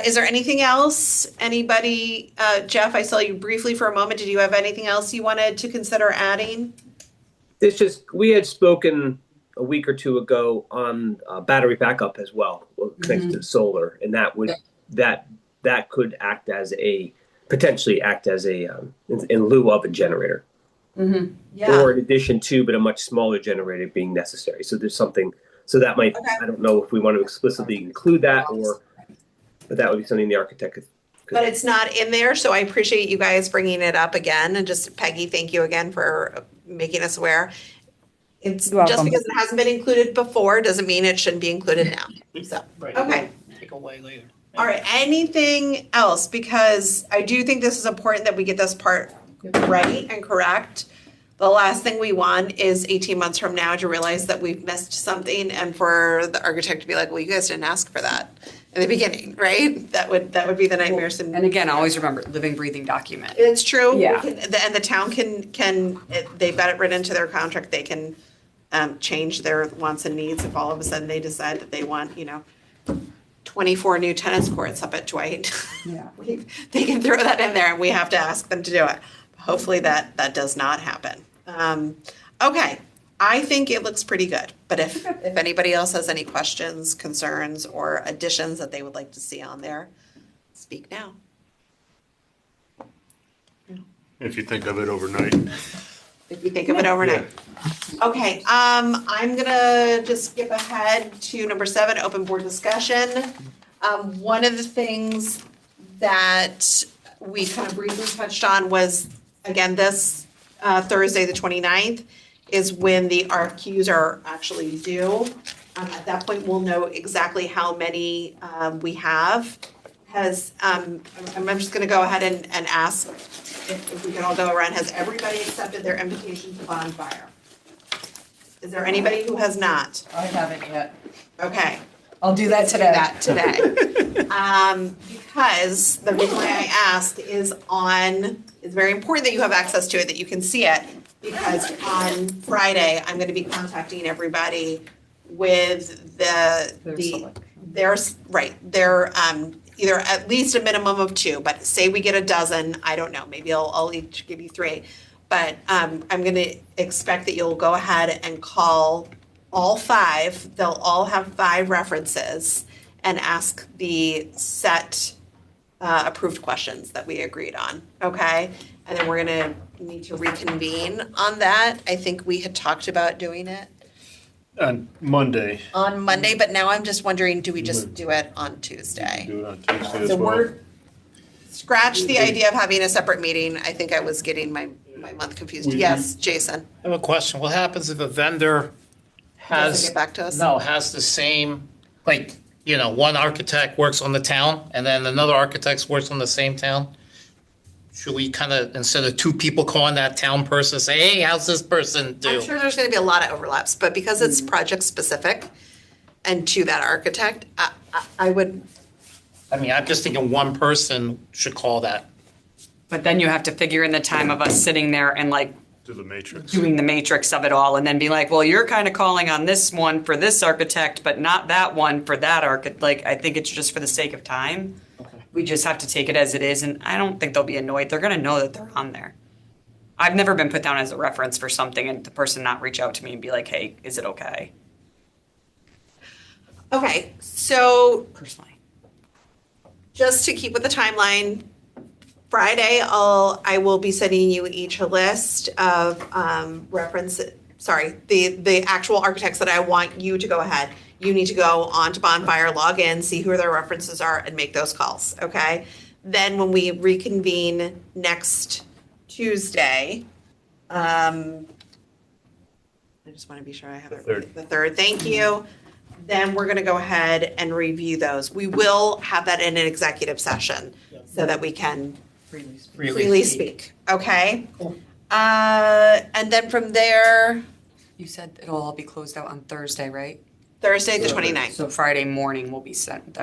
Is there anything else? Anybody, Jeff, I saw you briefly for a moment. Did you have anything else you wanted to consider adding? It's just, we had spoken a week or two ago on battery backup as well, connected to solar, and that would, that could act as potentially act as in lieu of a generator. Yeah. Or in addition to, but a much smaller generator being necessary. So there's something, so that might, Okay. I don't know if we want to explicitly include that, but that would be something the architect could. But it's not in there, so I appreciate you guys bringing it up again. And just Peggy, thank you again for making us aware. It's You're just welcome. because it hasn't been included before doesn't mean it shouldn't be included now. So, Right. okay. Take away later. All right, anything else? Because I do think this is important that we get this part right and correct. The last thing we want is 18 months from now to realize that we've missed something and for the architect to be like, well, you guys didn't ask for that in the beginning, right? That would be the nightmare. And again, always remember, living, breathing document. It's true. Yeah. And the town they've got it written into their contract, they can change their wants and needs if all of a sudden they decide that they want, 24 new tennis courts up at Dwight. Yeah. They can throw that in there and we have to ask them to do it. Hopefully that does not happen. Okay, I think it looks pretty good, but if anybody else has any questions, concerns, or additions that they would like to see on there, speak now. If you think of it overnight. If you think of it overnight. Okay, I'm gonna just skip ahead to number 7, open board discussion. One of the things that we kind of briefly touched on was, again, this Thursday, the 29th, is when the RFQs are actually due. At that point, we'll know exactly how many we have. I'm just gonna go ahead and ask if we can all go around, has everybody accepted their invitation to bonfire? Is there anybody who has not? I haven't yet. Okay. I'll do that today. Because the reason why I asked is it's very important that you have access to it, that you can see it, because on Friday, I'm gonna be contacting everybody with their either at least a minimum of 2, but say we get a dozen, I don't know, maybe I'll each give you 3. But I'm gonna expect that you'll go ahead and call all 5, they'll all have 5 references, and ask the set approved questions that we agreed on, okay? And then we're gonna need to reconvene on that. I think we had talked about doing it On Monday. on Monday, but now I'm just wondering, do we just do it on Tuesday? Do it on Tuesday as So well. scratch the idea of having a separate meeting. I think I was getting my month confused. Yes, Jason, I have a question. What happens if a vendor doesn't has, get back to us? has the same, like, one architect works on the town and then another architect works on the same town? Should we kind of, instead of 2 people calling that town person, say, hey, how's this person do? I'm sure there's gonna be a lot of overlaps, but because it's project specific and to that architect, I would, I mean, I'm just thinking one person should call that But then you have to figure in the time of us sitting there and like Do the matrix. doing the matrix of it all and then be like, well, you're kind of calling on this one for this architect, but not that one for that architect. Like, I think it's just for the sake of time. Okay. We just have to take it as it is. And I don't think they'll be annoyed. They're going to know that they're on there. I've never been put down as a reference for something and the person not reach out to me and be like, hey, is it okay? Okay, so Personally. just to keep with the timeline, Friday, I will be sending you each a list of the actual architects that I want you to go ahead. You need to go on to Bonfire, log in, see who their references are, and make those calls, okay? Then when we reconvene next Tuesday, I just want to be sure I have it right. The 3rd, thank you. Then we're going to go ahead and review those. We will have that in an executive session so that we can freely speak. Okay? Cool. And then from there, You said it'll all be closed out on Thursday, right? Thursday, the 29th. So Friday morning will be sent,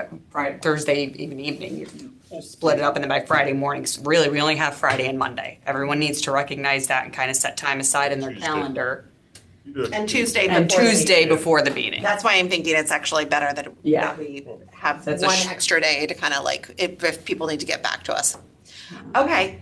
Thursday evening, you split it up, and then by Friday mornings, really, we only have Friday and Monday. Everyone needs to recognize that and kind of set time aside in their Tuesday. calendar. And Tuesday And before the Tuesday meeting. before the meeting. That's why I'm thinking it's actually better that Yeah. that we have That's a one sh- extra day to kind of like, if people need to get back to us. Okay,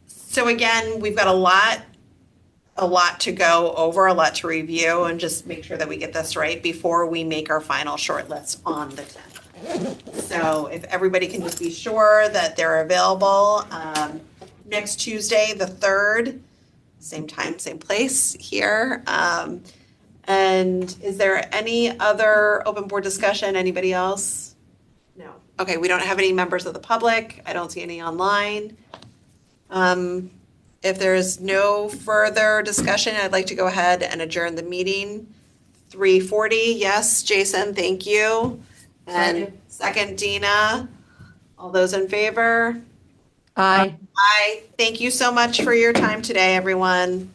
so again, we've got a lot to go over, a lot to review, and just make sure that we get this right before we make our final shortlist on the 10th. So if everybody can just be sure that they're available, next Tuesday, the 3rd, same time, same place here. And is there any other open board discussion? Anybody else? No. Okay, we don't have any members of the public. I don't see any online. If there is no further discussion, I'd like to go ahead and adjourn the meeting. 3:40, yes, Jason, thank you. And second, Dina. All those in favor? Aye. Aye. Thank you so much for your time today, everyone.